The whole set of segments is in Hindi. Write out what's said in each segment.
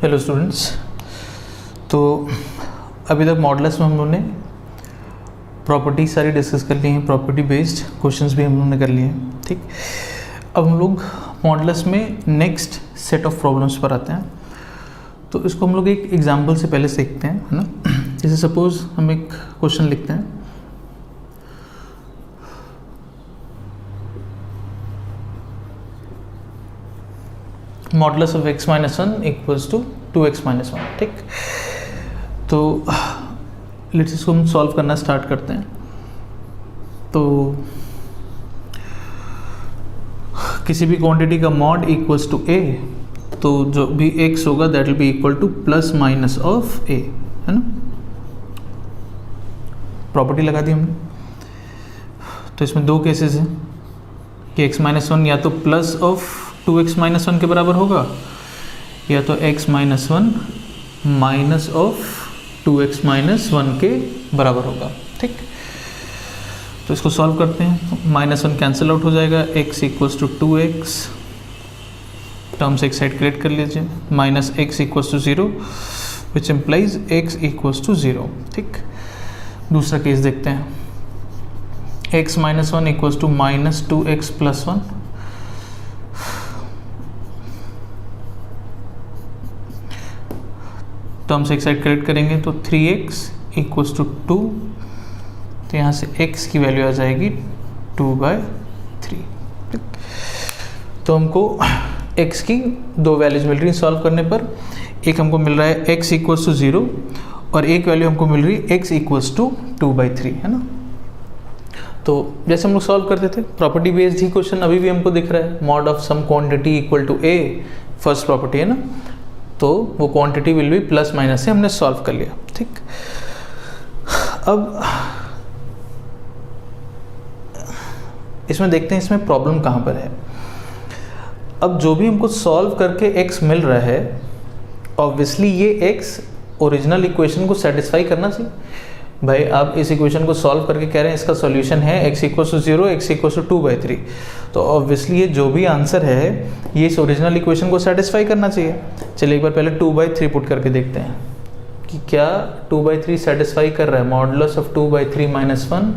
Hello students. तो अभी तक मॉडुलस में हम लोगों ने प्रॉपर्टी सारी डिस्कस कर ली हैं, प्रॉपर्टी बेस्ड क्वेश्चंस भी हम लोगों ने कर लिए हैं। ठीक, अब हम लोग मॉडुलस में नेक्स्ट सेट ऑफ प्रॉब्लम्स पर आते हैं। तो इसको हम लोग एक एग्जांपल से पहले सीखते हैं, है ना। जैसे सपोज हम एक क्वेश्चन लिखते हैं, modulus of x minus 1 equals to 2x minus 1। ठीक, तो लेट्स इसको हम सॉल्व करना स्टार्ट करते हैं। तो किसी भी क्वांटिटी का मॉड इक्वल्स टू a, तो जो भी x होगा that will be equal two plus minus of a, है ना। प्रॉपर्टी लगा दी हमने। तो इसमें दो केसेस हैं कि x माइनस 1 या तो प्लस ऑफ 2x माइनस 1 के बराबर होगा या तो x minus 1 minus of 2x minus 1 के बराबर होगा। ठीक, तो इसको सॉल्व करते हैं। माइनस 1 कैंसिल आउट हो जाएगा, x equals to 2x, terms एक साइड क्रिएट कर लीजिए, minus x equals to 0 which implies x equals to 0। ठीक, दूसरा केस देखते हैं, x minus 1 equals to minus 2x plus 1, तो हम एक साइड क्रिएट करेंगे तो 3x इक्वल्स टू 2, तो यहाँ से x की वैल्यू आ जाएगी 2/3। तो हमको x की दो वैल्यूज मिल रही है सॉल्व करने पर। एक हमको मिल रहा है x इक्वल्स टू 0 और एक वैल्यू हमको मिल रही है x इक्वल्स टू 2/3, है ना। तो जैसे हम लोग सॉल्व करते थे प्रॉपर्टी बेस्ड ही क्वेश्चन अभी भी हमको दिख रहा है, mod of some quantity equal to a, first property है ना, तो वो quantity will be plus minus से हमने सॉल्व कर लिया। ठीक, अब इसमें देखते हैं इसमें प्रॉब्लम कहाँ पर है। अब जो भी हमको सॉल्व करके x मिल रहा है, ऑब्वियसली ये x ओरिजिनल इक्वेशन को सेटिस्फाई करना चाहिए। भाई आप इस इक्वेशन को सॉल्व करके कह रहे हैं इसका सॉल्यूशन है x equal to 0, x equal to 2/3, तो ऑब्वियसली ये जो भी आंसर है ये इस ओरिजिनल इक्वेशन को सेटिस्फाई करना चाहिए। चलिए एक बार पहले 2/3 पुट करके देखते हैं कि क्या 2/3 सेटिस्फाई कर रहा है। Modulus of 2/3 minus 1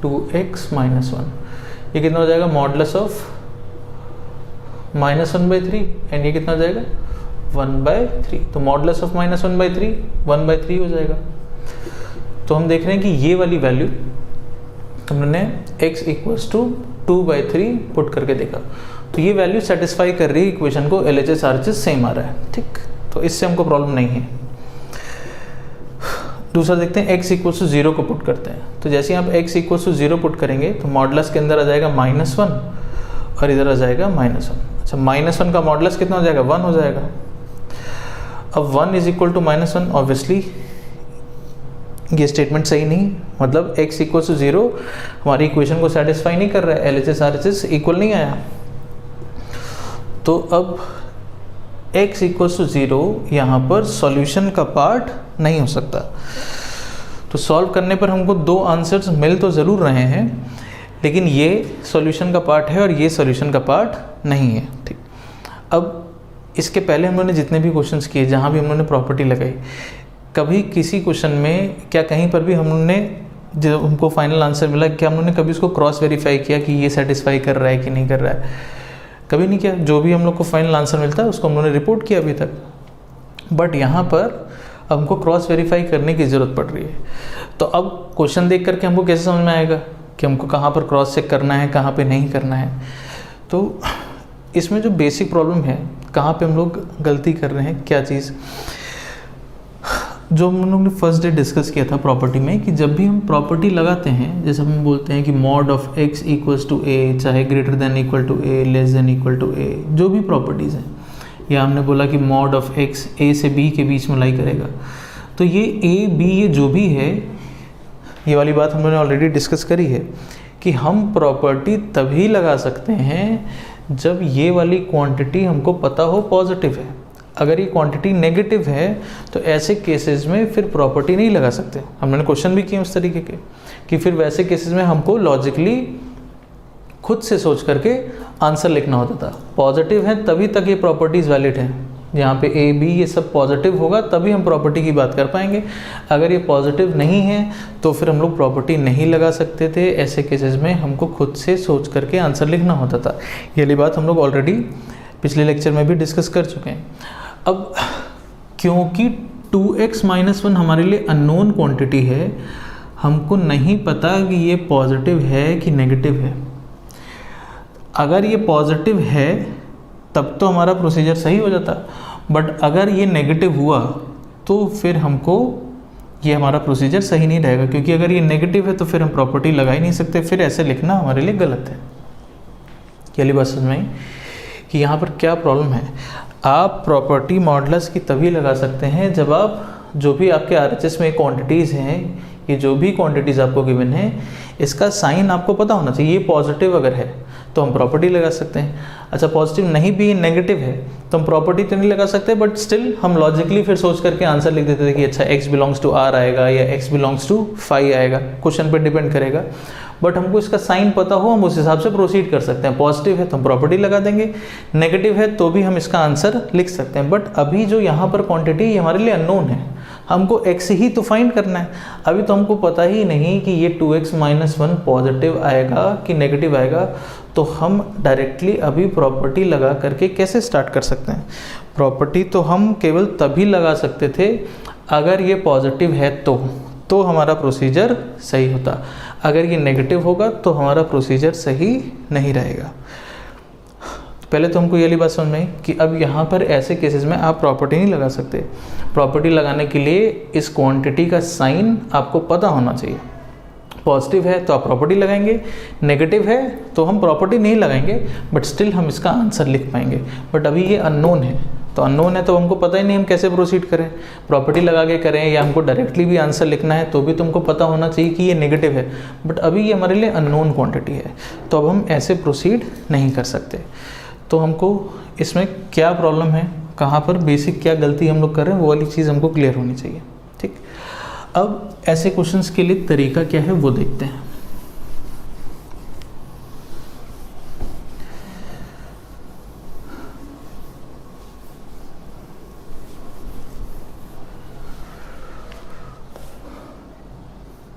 2x minus 1, ये कितना हो जाएगा, मॉडुलस ऑफ माइनस 1/3, एंड ये कितना हो जाएगा 1/3, तो मॉडुलस ऑफ माइनस 1/3 1/3 हो जाएगा। तो हम देख रहे हैं कि ये वाली वैल्यू हमने x इक्वल्स टू 2/3 पुट करके देखा, तो ये वैल्यू सेटिस्फाई कर रही है इक्वेशन को, LHS RHS सेम आ रहा है। ठीक, तो इससे हमको प्रॉब्लम नहीं है। दूसरा देखते हैं x इक्वल्स टू 0 को पुट करते हैं। तो जैसे ही आप x इक्वल्स टू 0 पुट करेंगे तो मॉडुलस के अंदर आ जाएगा -1 और इधर आ जाएगा -1। अच्छा, -1 का मॉडुलस कितना हो जाएगा, 1 हो जाएगा। अब 1 इज इक्वल टू -1, ऑब्वियसली ये स्टेटमेंट सही नहीं, मतलब x इक्वल टू 0 हमारी इक्वेशन को सेटिस्फाई नहीं कर रहा है, LHS RHS इक्वल नहीं आया। तो अब x इक्वल टू 0 यहाँ पर सॉल्यूशन का पार्ट नहीं हो सकता। तो सॉल्व करने पर हमको दो आंसर्स मिल तो ज़रूर रहे हैं, लेकिन ये सॉल्यूशन का पार्ट है और ये सॉल्यूशन का पार्ट नहीं है। ठीक, अब इसके पहले हम लोगों ने जितने भी क्वेश्चंस किए जहाँ भी हम लोगों ने प्रॉपर्टी लगाई, कभी किसी क्वेश्चन में क्या कहीं पर भी हम लोगों ने जो हमको फाइनल आंसर मिला, क्या हम लोगों ने कभी उसको क्रॉस वेरीफाई किया कि ये सेटिस्फाई कर रहा है कि नहीं कर रहा है? कभी नहीं किया। जो भी हम लोग को फाइनल आंसर मिलता है उसको हम लोगों ने रिपोर्ट किया अभी तक, बट यहाँ पर हमको क्रॉस वेरीफाई करने की ज़रूरत पड़ रही है। तो अब क्वेश्चन देख करके हमको कैसे समझ में आएगा कि हमको कहाँ पर क्रॉस चेक करना है, कहाँ पर नहीं करना है? तो इसमें जो बेसिक प्रॉब्लम है, कहाँ पे हम लोग गलती कर रहे हैं, क्या चीज़ जो हम लोग ने फर्स्ट डे डिस्कस किया था प्रॉपर्टी में, कि जब भी हम प्रॉपर्टी लगाते हैं, जैसे हम बोलते हैं कि mod of x equals to a, चाहे greater than equal to a, less than equal to a, जो भी प्रॉपर्टीज़ हैं, या हमने बोला कि मॉड ऑफ x a से b के बीच में लाई करेगा, तो ये a b ये जो भी है, ये वाली बात हम लोगों ने ऑलरेडी डिस्कस करी है कि हम प्रॉपर्टी तभी लगा सकते हैं जब ये वाली क्वांटिटी हमको पता हो पॉजिटिव है। अगर ये क्वांटिटी नेगेटिव है तो ऐसे केसेस में फिर प्रॉपर्टी नहीं लगा सकते। हमने क्वेश्चन भी किए उस तरीके के कि फिर वैसे केसेस में हमको लॉजिकली खुद से सोच करके आंसर लिखना होता था। पॉजिटिव है तभी तक ये प्रॉपर्टीज़ वैलिड हैं। यहाँ पे ए बी ये सब पॉजिटिव होगा तभी हम प्रॉपर्टी की बात कर पाएंगे। अगर ये पॉजिटिव नहीं है तो फिर हम लोग प्रॉपर्टी नहीं लगा सकते थे। ऐसे केसेस में हमको खुद से सोच करके आंसर लिखना होता था। ये वाली बात हम लोग ऑलरेडी पिछले लेक्चर में भी डिस्कस कर चुके हैं। अब क्योंकि 2x - 1 हमारे लिए अननोन क्वांटिटी है, हमको नहीं पता कि ये पॉजिटिव है कि नेगेटिव है। अगर ये पॉजिटिव है तब तो हमारा प्रोसीजर सही हो जाता, बट अगर ये नेगेटिव हुआ तो फिर हमको ये हमारा प्रोसीजर सही नहीं रहेगा, क्योंकि अगर ये नेगेटिव है तो फिर हम प्रॉपर्टी लगा ही नहीं सकते, फिर ऐसे लिखना हमारे लिए गलत है। ये बात समझ में आई कि यहाँ पर क्या प्रॉब्लम है। आप प्रॉपर्टी मॉडुलस की तभी लगा सकते हैं जब आप जो भी आपके RHS में क्वांटिटीज़ हैं, ये जो भी क्वांटिटीज़ आपको गिवन है, इसका साइन आपको पता होना चाहिए। ये पॉजिटिव अगर है तो हम प्रॉपर्टी लगा सकते हैं। अच्छा, पॉजिटिव नहीं भी नेगेटिव है तो हम प्रॉपर्टी तो नहीं लगा सकते, बट स्टिल हम लॉजिकली फिर सोच करके आंसर लिख देते थे कि अच्छा x बिलोंग्स टू r आएगा या x बिलोंग्स टू फाई आएगा, क्वेश्चन पे डिपेंड करेगा। बट हमको इसका साइन पता हो, हम उस हिसाब से प्रोसीड कर सकते हैं। पॉजिटिव है तो हम प्रॉपर्टी लगा देंगे, नेगेटिव है तो भी हम इसका आंसर लिख सकते हैं। बट अभी जो यहाँ पर क्वांटिटी ये हमारे लिए अननोन है, हमको x ही तो फाइंड करना है। अभी तो हमको पता ही नहीं कि ये 2x - 1 पॉजिटिव आएगा कि नेगेटिव आएगा, तो हम डायरेक्टली अभी प्रॉपर्टी लगा करके कैसे स्टार्ट कर सकते हैं। प्रॉपर्टी तो हम केवल तभी लगा सकते थे अगर ये पॉजिटिव है तो हमारा प्रोसीजर सही होता। अगर ये नेगेटिव होगा तो हमारा प्रोसीजर सही नहीं रहेगा। पहले तो हमको ये वाली बात समझ में आई कि अब यहाँ पर ऐसे केसेस में आप प्रॉपर्टी नहीं लगा सकते। प्रॉपर्टी लगाने के लिए इस क्वांटिटी का साइन आपको पता होना चाहिए। पॉजिटिव है तो आप प्रॉपर्टी लगाएंगे, नेगेटिव है तो हम प्रॉपर्टी नहीं लगाएंगे, बट स्टिल हम इसका आंसर लिख पाएंगे। बट अभी ये अननोन है, तो अननोन है तो हमको पता ही नहीं हम कैसे प्रोसीड करें, प्रॉपर्टी लगा के करें या हमको डायरेक्टली भी आंसर लिखना है, तो भी तुमको पता होना चाहिए कि ये नेगेटिव है। बट अभी ये हमारे लिए अननोन क्वांटिटी है, तो अब हम ऐसे प्रोसीड नहीं कर सकते। तो हमको इसमें क्या प्रॉब्लम है, कहाँ पर बेसिक क्या गलती हम लोग कर रहे हैं, वो वाली चीज़ हमको क्लियर होनी चाहिए। ठीक, अब ऐसे क्वेश्चंस के लिए तरीका क्या है वो देखते हैं।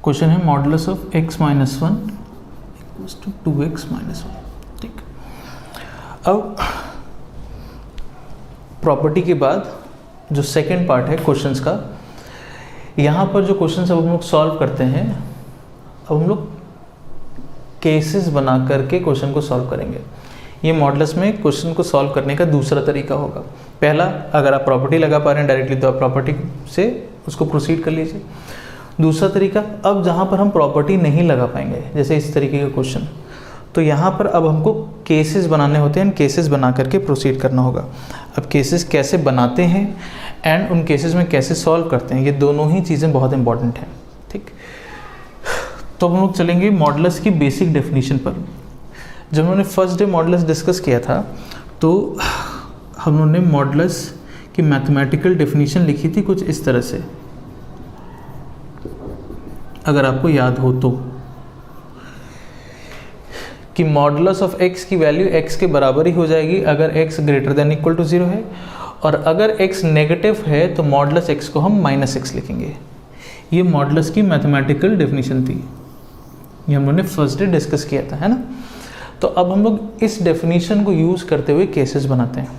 क्वेश्चन है modulus of x - 1 equals to 2x - 1। ठीक, अब प्रॉपर्टी के बाद जो सेकंड पार्ट है क्वेश्चंस का, यहाँ पर जो क्वेश्चंस अब हम लोग सॉल्व करते हैं, अब हम लोग केसेस बना करके क्वेश्चन को सॉल्व करेंगे। ये मॉडुलस में क्वेश्चन को सॉल्व करने का दूसरा तरीका होगा। पहला, अगर आप प्रॉपर्टी लगा पा रहे हैं डायरेक्टली तो आप प्रॉपर्टी से उसको प्रोसीड कर लीजिए। दूसरा तरीका, अब जहाँ पर हम प्रॉपर्टी नहीं लगा पाएंगे, जैसे इस तरीके का क्वेश्चन, तो यहाँ पर अब हमको केसेस बनाने होते हैं, केसेस बना करके प्रोसीड करना होगा। अब केसेस कैसे बनाते हैं एंड उन केसेस में कैसे सॉल्व करते हैं, ये दोनों ही चीज़ें बहुत इंपॉर्टेंट हैं। ठीक, तो हम लोग चलेंगे मॉडुलस की बेसिक डेफिनेशन पर। जब हमने फर्स्ट डे मॉडुलस डिस्कस किया था तो हम लोगों ने मॉडुलस की मैथमेटिकल डेफिनेशन लिखी थी कुछ इस तरह से, अगर आपको याद हो तो, कि मॉडुलस ऑफ x की वैल्यू x के बराबर ही हो जाएगी अगर x greater than equal to 0 है, और अगर x नेगेटिव है तो मॉडुलस x को हम -x लिखेंगे। ये मॉडुलस की मैथमेटिकल डेफिनेशन थी, ये हम लोगों ने फर्स्ट डे डिस्कस किया था, है ना। तो अब हम लोग इस डेफिनेशन को यूज़ करते हुए केसेस बनाते हैं।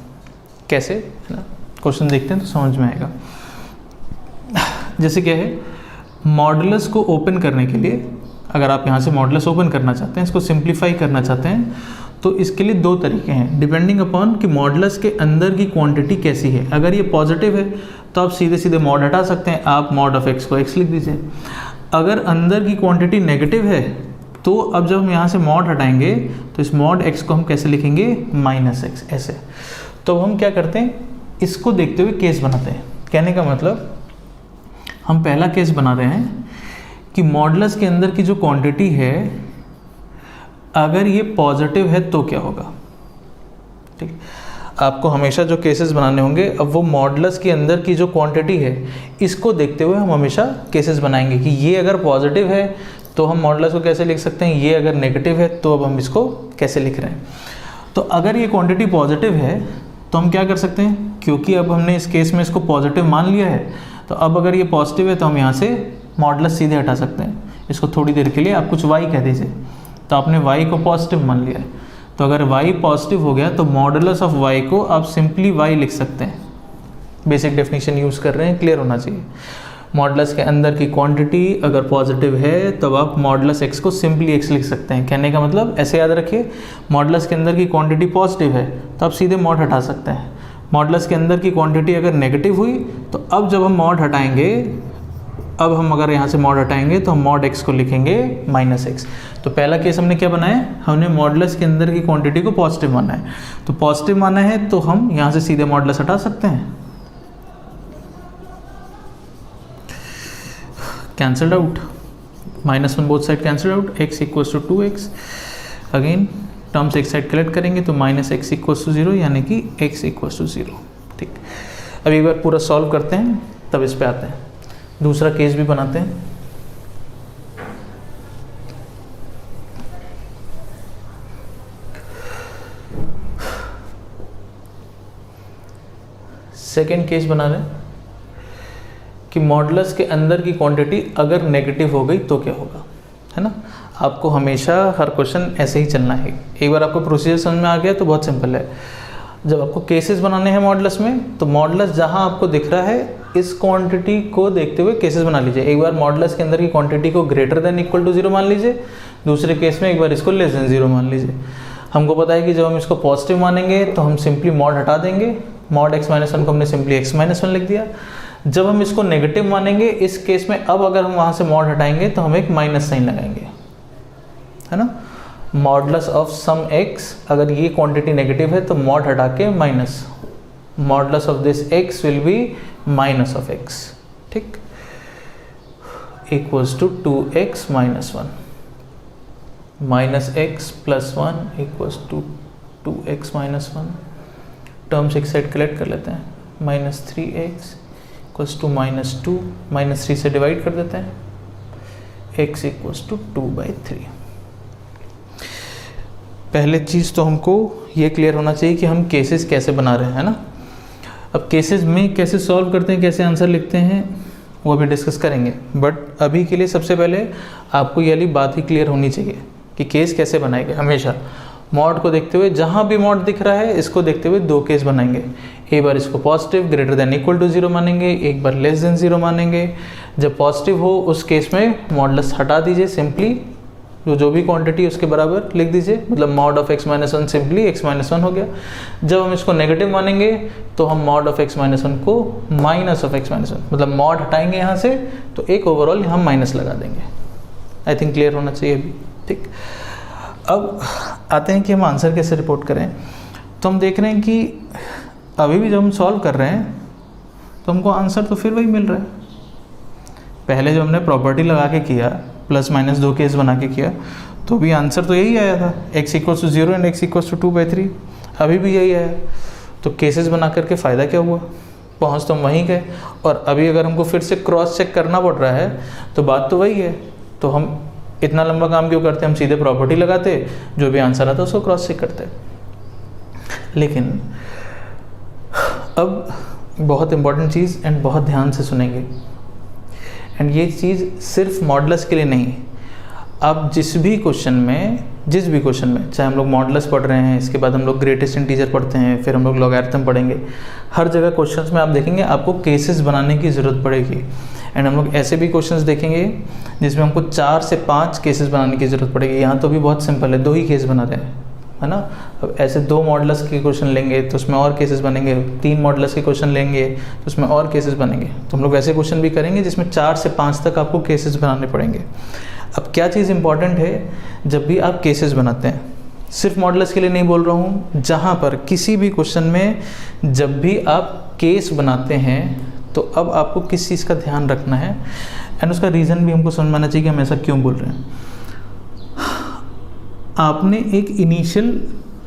कैसे, है ना, क्वेश्चन देखते हैं तो समझ में आएगा। जैसे क्या है, मॉडुलस को ओपन करने के लिए, अगर आप यहाँ से मॉडुलस ओपन करना चाहते हैं, इसको सिंप्लीफाई करना चाहते हैं, तो इसके लिए दो तरीके हैं, डिपेंडिंग अपॉन कि मॉडुलस के अंदर की क्वांटिटी कैसी है। अगर ये पॉजिटिव है तो आप सीधे सीधे मॉड हटा सकते हैं, आप मॉड ऑफ x को x लिख दीजिए। अगर अंदर की क्वांटिटी नेगेटिव है तो अब जब हम यहाँ से मॉड हटाएंगे तो इस मॉड x को हम कैसे लिखेंगे, -x, ऐसे। तो अब हम क्या करते हैं, इसको देखते हुए केस बनाते हैं। कहने का मतलब, हम पहला केस बना रहे हैं कि मॉडुलस के अंदर की जो क्वांटिटी है अगर ये पॉजिटिव है तो क्या होगा। ठीक, आपको हमेशा जो केसेस बनाने होंगे, अब वो मॉडुलस के अंदर की जो क्वांटिटी है इसको देखते हुए हम हमेशा केसेस बनाएंगे कि ये अगर पॉजिटिव है तो हम मॉडुलस को कैसे लिख सकते हैं, ये अगर नेगेटिव है तो अब हम इसको कैसे लिख रहे हैं। तो अगर ये क्वांटिटी पॉजिटिव है तो हम क्या कर सकते हैं, क्योंकि अब हमने इस केस में इसको पॉजिटिव मान लिया है, तो अब अगर ये पॉजिटिव है तो हम यहाँ से मॉडुलस सीधे हटा सकते हैं। इसको थोड़ी देर के लिए आप कुछ y कह दीजिए, तो आपने y को पॉजिटिव मान लिया है, तो अगर y पॉजिटिव हो गया तो मॉडुलस ऑफ y को आप सिंपली y लिख सकते हैं। बेसिक डेफिनेशन यूज़ कर रहे हैं, क्लियर होना चाहिए। मॉडुलस के अंदर की क्वांटिटी अगर पॉजिटिव है तब आप मॉडुलस x को सिंपली x लिख सकते हैं। कहने का मतलब ऐसे याद रखिए, मॉडुलस के अंदर की क्वांटिटी पॉजिटिव है तो आप सीधे मॉड हटा सकते हैं। मॉडुलस के अंदर की क्वांटिटी अगर नेगेटिव हुई तो अब जब हम मॉड हटाएंगे, अब हम अगर यहाँ से मॉड हटाएंगे तो हम मॉड x को लिखेंगे -x। तो पहला केस हमने क्या बनाया, हमने मॉडुलस के अंदर की क्वांटिटी को पॉजिटिव माना है, तो पॉजिटिव माना है तो हम यहाँ से सीधे मॉडुलस हटा सकते हैं। Cancelled out, -1 both side cancelled out, x equals to 2x। Again terms एक साइड कलेक्ट करेंगे तो -x इक्वल्स टू 0, यानी कि x इक्वल्स टू 0। ठीक, अब एक बार पूरा सॉल्व करते हैं तब इस पे आते हैं। दूसरा केस भी बनाते हैं। सेकेंड केस बना रहे हैं कि मॉडुलस के अंदर की क्वांटिटी अगर नेगेटिव हो गई तो क्या होगा, है ना। आपको हमेशा हर क्वेश्चन ऐसे ही चलना है। एक बार आपको प्रोसीजर समझ में आ गया तो बहुत सिंपल है। जब आपको केसेस बनाने हैं मॉडुलस में, तो मॉडुलस जहां आपको दिख रहा है इस क्वांटिटी को देखते हुए केसेस बना लीजिए। एक बार मॉडुलस के अंदर की क्वांटिटी को ग्रेटर देन इक्वल टू 0 मान लीजिए, दूसरे केस में एक बार इसको लेस देन 0 मान लीजिए। हमको पता है कि जब हम इसको पॉजिटिव मानेंगे तो हम सिंपली मॉड हटा देंगे, मॉड x-1 को हमने सिंपली x-1 लिख दिया। जब हम इसको नेगेटिव मानेंगे इस केस में, अब अगर हम वहाँ से मॉड हटाएंगे तो हम एक माइनस साइन लगाएंगे, है ना। मॉडुलस ऑफ सम x, अगर ये क्वांटिटी नेगेटिव है तो मॉड हटा के minus, modulus of this x will be minus of x। ठीक, equals to 2x -1, -x + 1 equals to 2x -1। Terms एक साइड कलेक्ट कर लेते हैं, -3x इक्वल्स टू -2, -3 से डिवाइड कर देते हैं, x इक्वल्स टू 2/3। पहले चीज़ तो हमको ये क्लियर होना चाहिए कि हम केसेस कैसे बना रहे हैं, है ना। अब केसेस में कैसे सॉल्व करते हैं, कैसे आंसर लिखते हैं, वो भी डिस्कस करेंगे। बट अभी के लिए सबसे पहले आपको ये वाली बात ही क्लियर होनी चाहिए कि केस कैसे बनाएंगे। हमेशा मॉड को देखते हुए, जहाँ भी मॉड दिख रहा है इसको देखते हुए दो केस बनाएंगे। एक बार इसको positive greater than equal to 0 मानेंगे, एक बार लेस देन 0 मानेंगे। जब पॉजिटिव हो उस केस में मॉडुलस हटा दीजिए, सिंपली जो भी क्वांटिटी उसके बराबर लिख दीजिए, मतलब mod of x-1 simply x-1 हो गया। जब हम इसको नेगेटिव मानेंगे तो हम मॉड ऑफ x-1 को माइनस ऑफ x-1, मतलब मॉड हटाएंगे यहाँ से तो एक ओवरऑल हम माइनस लगा देंगे। आई थिंक क्लियर होना चाहिए अभी। ठीक, अब आते हैं कि हम आंसर कैसे रिपोर्ट करें। तो हम देख रहे हैं कि अभी भी जब हम सॉल्व कर रहे हैं तो हमको आंसर तो फिर वही मिल रहा है। पहले जो हमने प्रॉपर्टी लगा के किया, प्लस माइनस 2 केस बना के किया, तो भी आंसर तो यही आया था, x equals to 0 and x equals to 2/3। अभी भी यही आया। तो केसेस बना करके फ़ायदा क्या हुआ, पहुँच तो हम वहीं गए। और अभी अगर हमको फिर से क्रॉस चेक करना पड़ रहा है तो बात तो वही है। तो हम इतना लंबा काम क्यों करते, हम सीधे प्रॉपर्टी लगाते, जो भी आंसर आता उसको क्रॉस चेक करते। लेकिन अब बहुत इंपॉर्टेंट चीज़, एंड बहुत ध्यान से सुनेंगे, एंड ये चीज़ सिर्फ मॉडुलस के लिए नहीं, आप जिस भी क्वेश्चन में, चाहे हम लोग मॉडुलस पढ़ रहे हैं, इसके बाद हम लोग ग्रेटेस्ट इंटीजर पढ़ते हैं, फिर हम लोग लॉगरिथम पढ़ेंगे, हर जगह क्वेश्चंस में आप देखेंगे आपको केसेस बनाने की ज़रूरत पड़ेगी। एंड हम लोग ऐसे भी क्वेश्चंस देखेंगे जिसमें हमको 4 से 5 केसेस बनाने की ज़रूरत पड़ेगी। यहाँ तो भी बहुत सिंपल है, 2 ही केस बना रहे हैं, है ना। अब ऐसे 2 मॉडुलस के क्वेश्चन लेंगे तो उसमें और केसेस बनेंगे, 3 मॉडुलस के क्वेश्चन लेंगे तो उसमें और केसेस बनेंगे। तो हम लोग ऐसे क्वेश्चन भी करेंगे जिसमें 4 से 5 तक आपको केसेस बनाने पड़ेंगे। अब क्या चीज़ इंपॉर्टेंट है, जब भी आप केसेस बनाते हैं, सिर्फ मॉडुलस के लिए नहीं बोल रहा हूँ, जहाँ पर किसी भी क्वेश्चन में जब भी आप केस बनाते हैं तो अब आपको किस चीज़ का ध्यान रखना है, एंड उसका रीज़न भी हमको समझ में आना चाहिए कि हम ऐसा क्यों बोल रहे हैं। आपने एक इनिशियल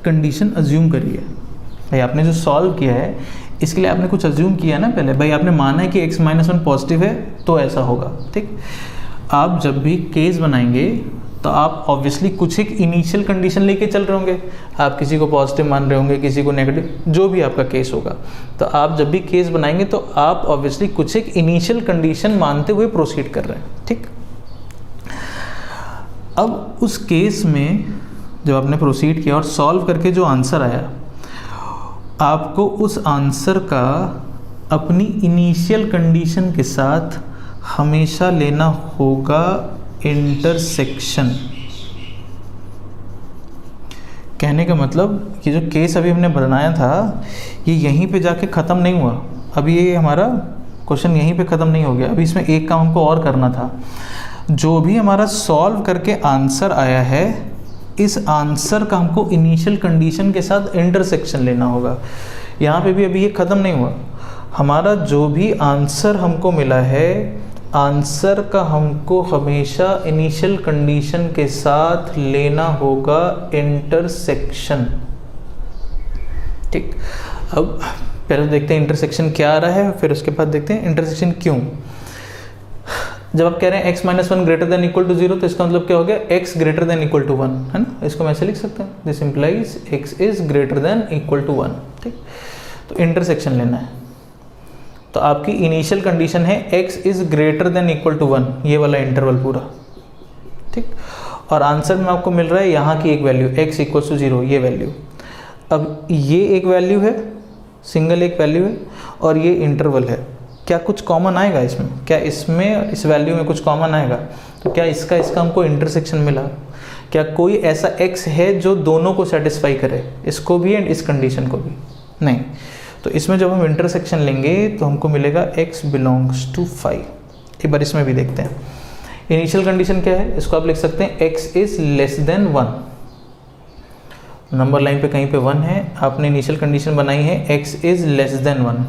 कंडीशन अज्यूम करी है भाई, आपने जो सॉल्व किया है इसके लिए आपने कुछ अज्यूम किया ना पहले, भाई आपने माना है कि x-1 पॉजिटिव है तो ऐसा होगा। ठीक, आप जब भी केस बनाएंगे तो आप ऑब्वियसली कुछ एक इनिशियल कंडीशन लेके चल रहे होंगे। आप किसी को पॉजिटिव मान रहे होंगे, किसी को नेगेटिव, जो भी आपका केस होगा। तो आप जब भी केस बनाएंगे तो आप ऑब्वियसली कुछ एक इनिशियल कंडीशन मानते हुए प्रोसीड कर रहे हैं, ठीक। अब उस केस में जब आपने प्रोसीड किया और सॉल्व करके जो आंसर आया, आपको उस आंसर का अपनी इनिशियल कंडीशन के साथ हमेशा लेना होगा इंटरसेक्शन। कहने का मतलब कि जो केस अभी हमने बनाया था ये यहीं पे जाके ख़त्म नहीं हुआ। अभी ये हमारा क्वेश्चन यहीं पे ख़त्म नहीं हो गया, अभी इसमें एक काम हमको और करना था। जो भी हमारा सॉल्व करके आंसर आया है, इस आंसर का हमको इनिशियल कंडीशन के साथ इंटरसेक्शन लेना होगा। यहाँ पे भी अभी ये ख़त्म नहीं हुआ। हमारा जो भी आंसर हमको मिला है, आंसर का हमको हमेशा इनिशियल कंडीशन के साथ लेना होगा इंटरसेक्शन, ठीक। अब पहले देखते हैं इंटरसेक्शन क्या आ रहा है, फिर उसके बाद देखते हैं इंटरसेक्शन क्यों। जब आप कह रहे हैं x - 1 greater than equal to 0, तो इसका मतलब क्या हो गया, x greater than equal to 1, है ना। इसको मैं ऐसे लिख सकते हैं, this implies x is greater than equal to 1, ठीक। तो इंटरसेक्शन लेना है, तो आपकी इनिशियल कंडीशन है x is greater than equal to 1, ये वाला इंटरवल पूरा, ठीक। और आंसर में आपको मिल रहा है यहाँ की एक वैल्यू x इक्वल टू 0, ये वैल्यू। अब ये एक वैल्यू है, सिंगल एक वैल्यू है, और ये इंटरवल है। क्या कुछ कॉमन आएगा इसमें? क्या इसमें इस वैल्यू में कुछ कॉमन आएगा? तो क्या इसका हमको इंटरसेक्शन मिला? क्या कोई ऐसा x है जो दोनों को सेटिस्फाई करे, इसको भी एंड इस कंडीशन को भी? नहीं। तो इसमें जब हम इंटरसेक्शन लेंगे तो हमको मिलेगा x बिलोंग्स टू 5। एक बार इसमें भी देखते हैं। इनिशियल कंडीशन क्या है, इसको आप लिख सकते हैं x is less than 1। Number line पे कहीं पे 1 है, आपने इनिशियल कंडीशन बनाई है x इज लेस देन 1।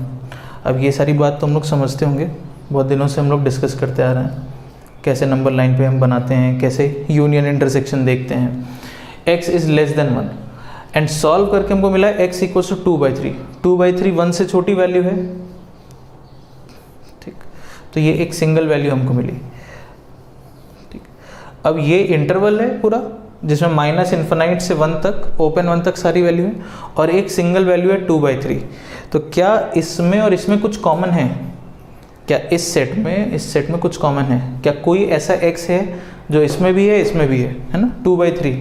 अब ये सारी बात तो हम लोग समझते होंगे, बहुत दिनों से हम लोग डिस्कस करते आ रहे हैं कैसे नंबर लाइन पे हम बनाते हैं, कैसे यूनियन इंटरसेक्शन देखते हैं। x is less than 1 and solve करके हमको मिला है x इक्वल टू 2/3। 2/3 1 से छोटी वैल्यू है, ठीक। तो ये एक सिंगल वैल्यू हमको मिली, ठीक। अब ये इंटरवल है पूरा, जिसमें माइनस इन्फिनाइट से 1 तक, ओपन 1 तक सारी वैल्यू है, और एक सिंगल वैल्यू है 2/3। तो क्या इसमें और इसमें कुछ कॉमन है? क्या इस सेट में कुछ कॉमन है? क्या कोई ऐसा x है जो इसमें भी है भी है ना? 2/3,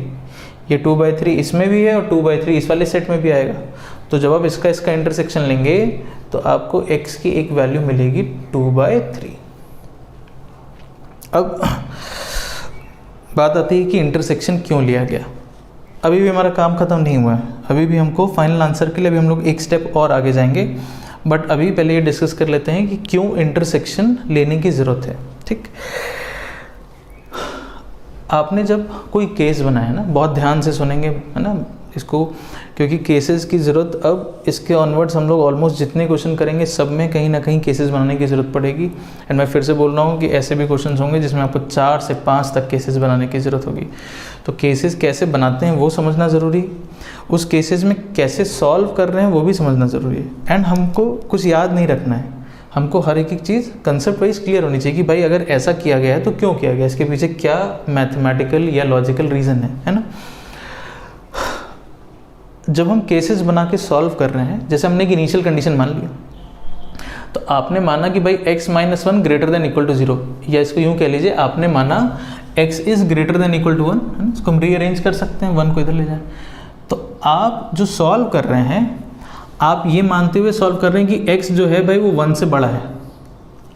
ये 2/3 इसमें भी है और 2/3 इस वाले सेट में भी आएगा। तो जब आप इसका इंटरसेक्शन लेंगे तो आपको x की एक वैल्यू मिलेगी 2/3। अब बात आती है कि इंटरसेक्शन क्यों लिया गया। अभी भी हमारा काम ख़त्म नहीं हुआ है, अभी भी हमको फाइनल आंसर के लिए अभी हम लोग एक स्टेप और आगे जाएंगे, बट अभी पहले ये डिस्कस कर लेते हैं कि क्यों इंटरसेक्शन लेने की ज़रूरत है, ठीक। आपने जब कोई केस बनाया ना, बहुत ध्यान से सुनेंगे, है ना इसको, क्योंकि केसेस की ज़रूरत अब इसके ऑनवर्ड्स हम लोग ऑलमोस्ट जितने क्वेश्चन करेंगे सब में कहीं ना कहीं केसेस बनाने की ज़रूरत पड़ेगी। एंड मैं फिर से बोल रहा हूँ कि ऐसे भी क्वेश्चंस होंगे जिसमें आपको 4 से 5 तक केसेस बनाने की ज़रूरत होगी। तो केसेस कैसे बनाते हैं वो समझना ज़रूरी, उस केसेस में कैसे सॉल्व कर रहे हैं वो भी समझना ज़रूरी है। एंड हमको कुछ याद नहीं रखना है, हमको हर एक चीज़ कंसेप्ट वाइज क्लियर होनी चाहिए कि भाई अगर ऐसा किया गया है तो क्यों किया गया, इसके पीछे क्या मैथमेटिकल या लॉजिकल रीज़न है ना। जब हम केसेस बना के सॉल्व कर रहे हैं, जैसे हमने एक इनिशियल कंडीशन मान ली, तो आपने माना कि भाई x - 1 greater than equal to 0, या इसको यूँ कह लीजिए आपने माना x is greater than equal to 1, है ना। इसको हम रीअरेंज कर सकते हैं, 1 को इधर ले जाए। तो आप जो सॉल्व कर रहे हैं, आप ये मानते हुए सॉल्व कर रहे हैं कि x जो है भाई वो 1 से बड़ा है।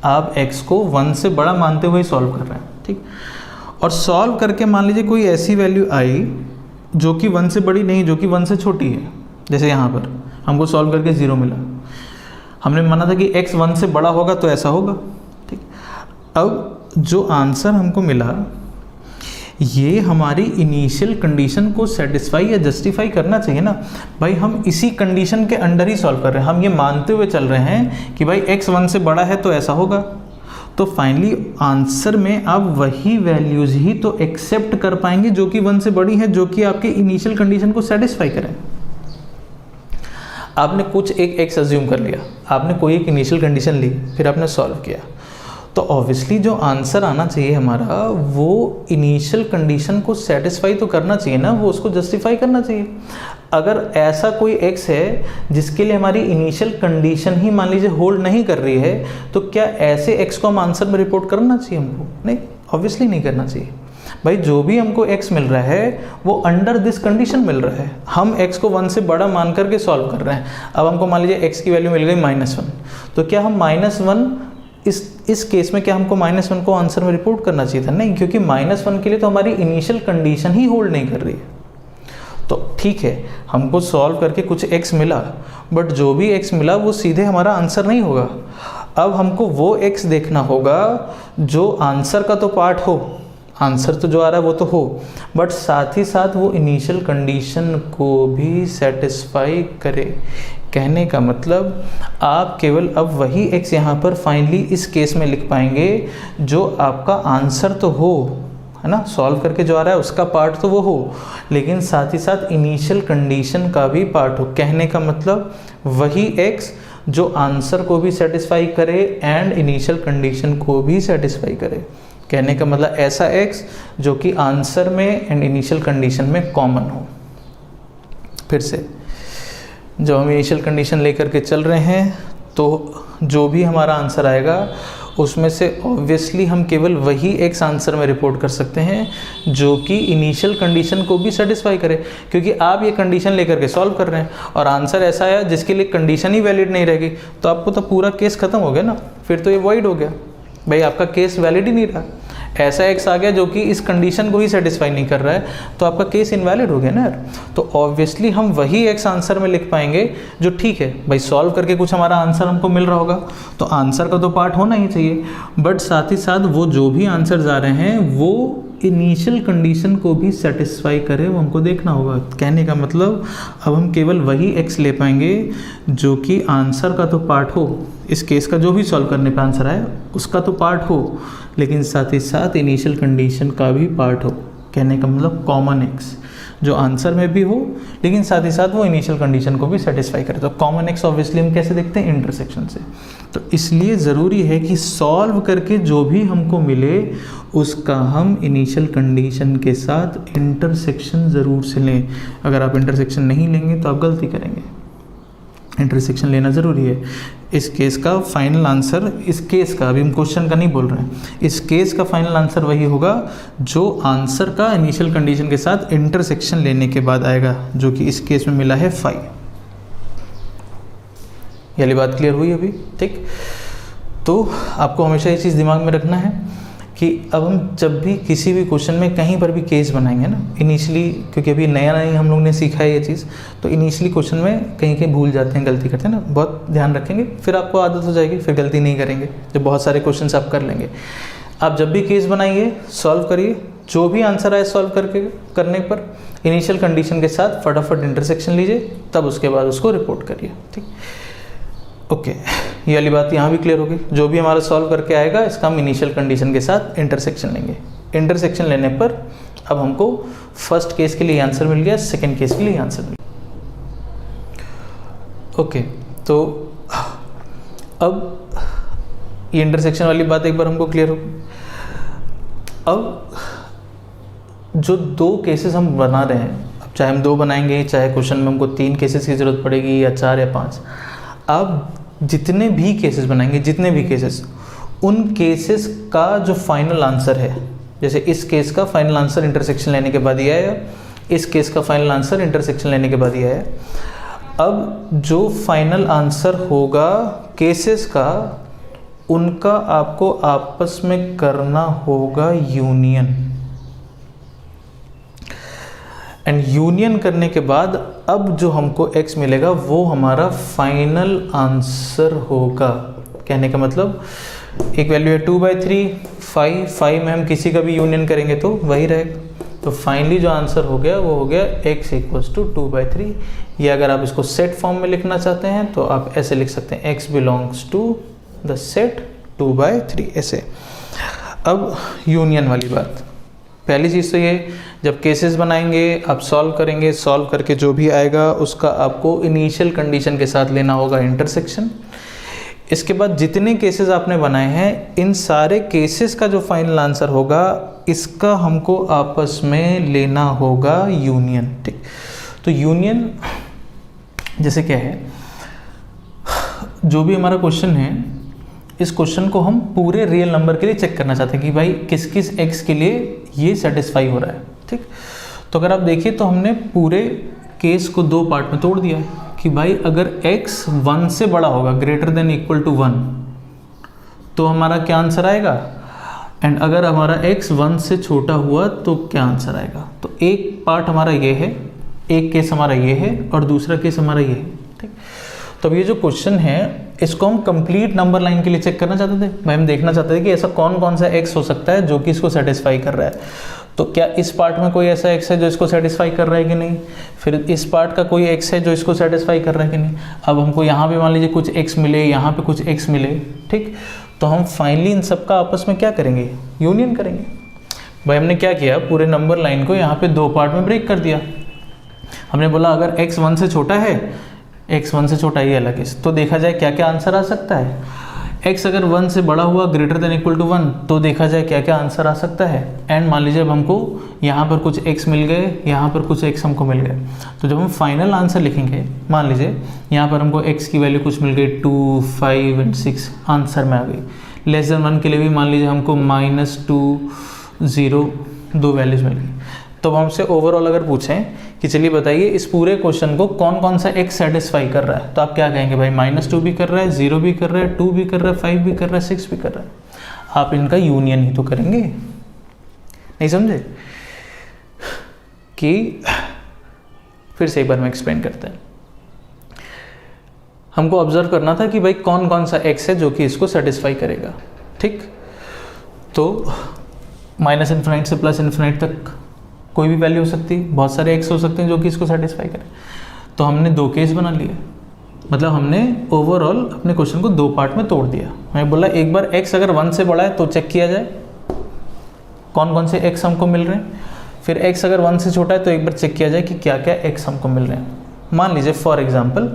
आप x को 1 से बड़ा मानते हुए सॉल्व कर रहे हैं, ठीक। और सॉल्व करके मान लीजिए कोई ऐसी वैल्यू आई जो कि 1 से बड़ी नहीं, जो कि 1 से छोटी है। जैसे यहाँ पर हमको सॉल्व करके 0 मिला, हमने माना था कि x 1 से बड़ा होगा तो ऐसा होगा, ठीक। अब जो आंसर हमको मिला ये हमारी इनिशियल कंडीशन को सेटिस्फाई या जस्टिफाई करना चाहिए ना भाई। हम इसी कंडीशन के अंडर ही सॉल्व कर रहे हैं, हम ये मानते हुए चल रहे हैं कि भाई x 1 से बड़ा है तो ऐसा होगा। तो फाइनली आंसर में आप वही वैल्यूज़ ही तो एक्सेप्ट कर पाएंगे जो कि 1 से बड़ी है, जो कि आपके इनिशियल कंडीशन को सेटिस्फाई करें। आपने कुछ एक x अज्यूम कर लिया, आपने कोई एक इनिशियल कंडीशन ली, फिर आपने सॉल्व किया, तो ऑब्वियसली जो आंसर आना चाहिए हमारा वो इनिशियल कंडीशन को सेटिस्फाई तो करना चाहिए ना, वो उसको जस्टिफाई करना चाहिए। अगर ऐसा कोई x है जिसके लिए हमारी इनिशियल कंडीशन ही मान लीजिए होल्ड नहीं कर रही है, तो क्या ऐसे x को हम आंसर में रिपोर्ट करना चाहिए हमको? नहीं, ऑब्वियसली नहीं करना चाहिए। भाई जो भी हमको x मिल रहा है वो अंडर दिस कंडीशन मिल रहा है, हम x को 1 से बड़ा मान करके सॉल्व कर रहे हैं। अब हमको मान लीजिए x की वैल्यू मिल गई -1, तो क्या हम -1 इस केस में क्या हमको -1 को आंसर में रिपोर्ट करना चाहिए था? नहीं, क्योंकि -1 के लिए तो हमारी इनिशियल कंडीशन ही होल्ड नहीं कर रही है। तो ठीक है, हमको सॉल्व करके कुछ x मिला, बट जो भी x मिला वो सीधे हमारा आंसर नहीं होगा। अब हमको वो x देखना होगा जो आंसर का तो पार्ट हो, आंसर तो जो आ रहा है वो तो हो, बट साथ ही साथ वो इनिशियल कंडीशन को भी सेटिस्फाई करे। कहने का मतलब आप केवल अब वही x यहाँ पर फाइनली इस केस में लिख पाएंगे जो आपका आंसर तो हो, है ना, सॉल्व करके जो आ रहा है उसका पार्ट तो वो हो, लेकिन साथ ही साथ इनिशियल कंडीशन का भी पार्ट हो। कहने का मतलब वही x जो आंसर को भी सेटिस्फाई करे एंड इनिशियल कंडीशन को भी सेटिस्फाई करे। कहने का मतलब ऐसा x जो कि आंसर में एंड इनिशियल कंडीशन में कॉमन हो। फिर से जब हम इनिशियल कंडीशन लेकर के चल रहे हैं तो जो भी हमारा आंसर आएगा उसमें से ऑब्वियसली हम केवल वही x आंसर में रिपोर्ट कर सकते हैं जो कि इनिशियल कंडीशन को भी सेटिस्फाई करे, क्योंकि आप ये कंडीशन लेकर के सॉल्व कर रहे हैं और आंसर ऐसा आया जिसके लिए कंडीशन ही वैलिड नहीं रहेगी, तो आपको तो पूरा केस खत्म हो गया ना, फिर तो ये वॉइड हो गया। भाई आपका केस वैलिड ही नहीं रहा, ऐसा x आ गया जो कि इस कंडीशन को ही सेटिस्फाई नहीं कर रहा है, तो आपका केस इनवैलिड हो गया ना यार। तो ऑब्वियसली हम वही x आंसर में लिख पाएंगे जो ठीक है भाई सॉल्व करके कुछ हमारा आंसर हमको मिल रहा होगा, तो आंसर का तो पार्ट होना ही चाहिए, बट साथ ही साथ वो जो भी आंसर्स आ रहे हैं वो इनिशियल कंडीशन को भी सेटिस्फाई करे, वो हमको देखना होगा। कहने का मतलब अब हम केवल वही x ले पाएंगे जो कि आंसर का तो पार्ट हो, इस केस का जो भी सॉल्व करने पे आंसर आया उसका तो पार्ट हो, लेकिन साथ ही साथ इनिशियल कंडीशन का भी पार्ट हो। कहने का मतलब कॉमन x जो आंसर में भी हो लेकिन साथ ही साथ वो इनिशियल कंडीशन को भी सेटिस्फाई करे। तो कॉमन x ऑब्वियसली हम कैसे देखते हैं? इंटरसेक्शन से। तो इसलिए ज़रूरी है कि सॉल्व करके जो भी हमको मिले उसका हम इनिशियल कंडीशन के साथ इंटरसेक्शन ज़रूर से लें। अगर आप इंटरसेक्शन नहीं लेंगे तो आप गलती करेंगे, इंटरसेक्शन लेना ज़रूरी है। इस केस का फाइनल आंसर, इस केस का, अभी हम क्वेश्चन का नहीं बोल रहे हैं, इस केस का फाइनल आंसर वही होगा जो आंसर का इनिशियल कंडीशन के साथ इंटरसेक्शन लेने के बाद आएगा, जो कि इस केस में मिला है 5। ये वाली बात क्लियर हुई अभी? ठीक, तो आपको हमेशा ये चीज़ दिमाग में रखना है कि अब हम जब भी किसी भी क्वेश्चन में कहीं पर भी केस बनाएंगे ना, इनिशियली, क्योंकि अभी नया हम लोग ने सीखा है ये चीज़, तो इनिशियली क्वेश्चन में कहीं कहीं भूल जाते हैं, गलती करते हैं ना, बहुत ध्यान रखेंगे, फिर आपको आदत हो जाएगी, फिर गलती नहीं करेंगे जब बहुत सारे क्वेश्चन आप कर लेंगे। आप जब भी केस बनाइए, सॉल्व करिए, जो भी आंसर आए सॉल्व करने पर इनिशियल कंडीशन के साथ फटाफट इंटरसेक्शन लीजिए, तब उसके बाद उसको रिपोर्ट करिए। ठीक, ओके, ये वाली बात यहाँ भी क्लियर होगी। जो भी हमारा सॉल्व करके आएगा इसका हम इनिशियल कंडीशन के साथ इंटरसेक्शन लेंगे। इंटरसेक्शन लेने पर अब हमको फर्स्ट केस के लिए आंसर मिल गया, सेकंड केस के लिए आंसर मिल गया। ओके, तो अब ये इंटरसेक्शन वाली बात एक बार हमको क्लियर होगी। अब जो 2 केसेस हम बना रहे हैं, अब चाहे हम 2 बनाएंगे, चाहे क्वेश्चन में हमको 3 केसेस की ज़रूरत पड़ेगी या 4 या 5, अब जितने भी केसेस बनाएंगे, जितने भी केसेस, उन केसेस का जो फाइनल आंसर है, जैसे इस केस का फाइनल आंसर इंटरसेक्शन लेने के बाद ही आया, इस केस का फाइनल आंसर इंटरसेक्शन लेने के बाद ही आया। अब जो फाइनल आंसर होगा केसेस का, उनका आपको आपस में करना होगा यूनियन, एंड यूनियन करने के बाद अब जो हमको x मिलेगा वो हमारा फाइनल आंसर होगा। कहने का मतलब एक वैल्यू है 2/3, 5 में हम किसी का भी यूनियन करेंगे तो वही रहेगा। तो फाइनली जो आंसर हो गया वो हो गया x = 2/3। या अगर आप इसको सेट फॉर्म में लिखना चाहते हैं तो आप ऐसे लिख सकते हैं x belongs to the set 2/3 ऐसे। अब यूनियन वाली बात, पहली चीज़ तो ये, जब केसेस बनाएंगे आप सॉल्व करेंगे, सॉल्व करके जो भी आएगा उसका आपको इनिशियल कंडीशन के साथ लेना होगा इंटरसेक्शन। इसके बाद जितने केसेस आपने बनाए हैं, इन सारे केसेस का जो फाइनल आंसर होगा, इसका हमको आपस में लेना होगा यूनियन। ठीक, तो यूनियन जैसे क्या है, जो भी हमारा क्वेश्चन है, इस क्वेश्चन को हम पूरे रियल नंबर के लिए चेक करना चाहते हैं कि भाई किस किस x के लिए ये सेटिस्फाई हो रहा है। ठीक, तो अगर आप देखिए तो हमने पूरे केस को दो पार्ट में तोड़ दिया है कि भाई अगर x 1 से बड़ा होगा, ग्रेटर देन इक्वल टू 1, तो हमारा क्या आंसर आएगा, एंड अगर हमारा x 1 से छोटा हुआ तो क्या आंसर आएगा। तो एक पार्ट हमारा ये है, एक केस हमारा ये है और दूसरा केस हमारा ये है। ठीक, तो अब ये जो क्वेश्चन है, इसको हम कंप्लीट नंबर लाइन के लिए चेक करना चाहते थे। भाई हम देखना चाहते थे कि ऐसा कौन कौन सा x हो सकता है जो कि इसको सेटिस्फाई कर रहा है। तो क्या इस पार्ट में कोई ऐसा x है जो इसको सेटिस्फाई कर रहा है कि नहीं, फिर इस पार्ट का कोई x है जो इसको सेटिस्फाई कर रहा है कि नहीं। अब हमको यहाँ पे मान लीजिए कुछ x मिले, यहाँ पे कुछ x मिले। ठीक, तो हम फाइनली इन सब का आपस में क्या करेंगे, यूनियन करेंगे। भाई हमने क्या किया, पूरे नंबर लाइन को यहाँ पे दो पार्ट में ब्रेक कर दिया। हमने बोला अगर x 1 से छोटा है, x 1 से छोटा ये अलग है, तो देखा जाए क्या क्या आंसर आ सकता है। x अगर 1 से बड़ा हुआ, ग्रेटर देन इक्वल टू 1, तो देखा जाए क्या क्या आंसर आ सकता है। एंड मान लीजिए अब हमको यहाँ पर कुछ x मिल गए, यहाँ पर कुछ x हमको मिल गए, तो जब हम फाइनल आंसर लिखेंगे, मान लीजिए यहाँ पर हमको x की वैल्यू कुछ मिल गई 2, 5 एंड 6 आंसर में आ गई। लेस देन 1 के लिए भी मान लीजिए हमको -2, 0 दो वैल्यूज मिल गई। तो हमसे ओवरऑल अगर पूछें कि चलिए बताइए इस पूरे क्वेश्चन को कौन कौन सा x सेटिस्फाई कर रहा है, तो आप क्या कहेंगे, भाई -2 भी कर रहा है, 0 भी कर रहा है, 2 भी कर रहा है, 5 भी कर रहा है, 6 भी कर रहा है। आप इनका यूनियन ही तो करेंगे। नहीं समझे कि फिर से एक बार मैं एक्सप्लेन करते हैं। हमको ऑब्जर्व करना था कि भाई कौन कौन सा x है जो कि इसको सेटिस्फाई करेगा। ठीक, तो -∞ से +∞ तक कोई भी वैल्यू हो सकती है, बहुत सारे x हो सकते हैं जो कि इसको सेटिस्फाई करें। तो हमने दो केस बना लिए, मतलब हमने ओवरऑल अपने क्वेश्चन को दो पार्ट में तोड़ दिया। मैं बोला एक बार x अगर 1 से बड़ा है तो चेक किया जाए कौन कौन से x हमको मिल रहे हैं, फिर x अगर 1 से छोटा है तो एक बार चेक किया जाए कि क्या क्या x हमको मिल रहे हैं। मान लीजिए फॉर एग्जाम्पल,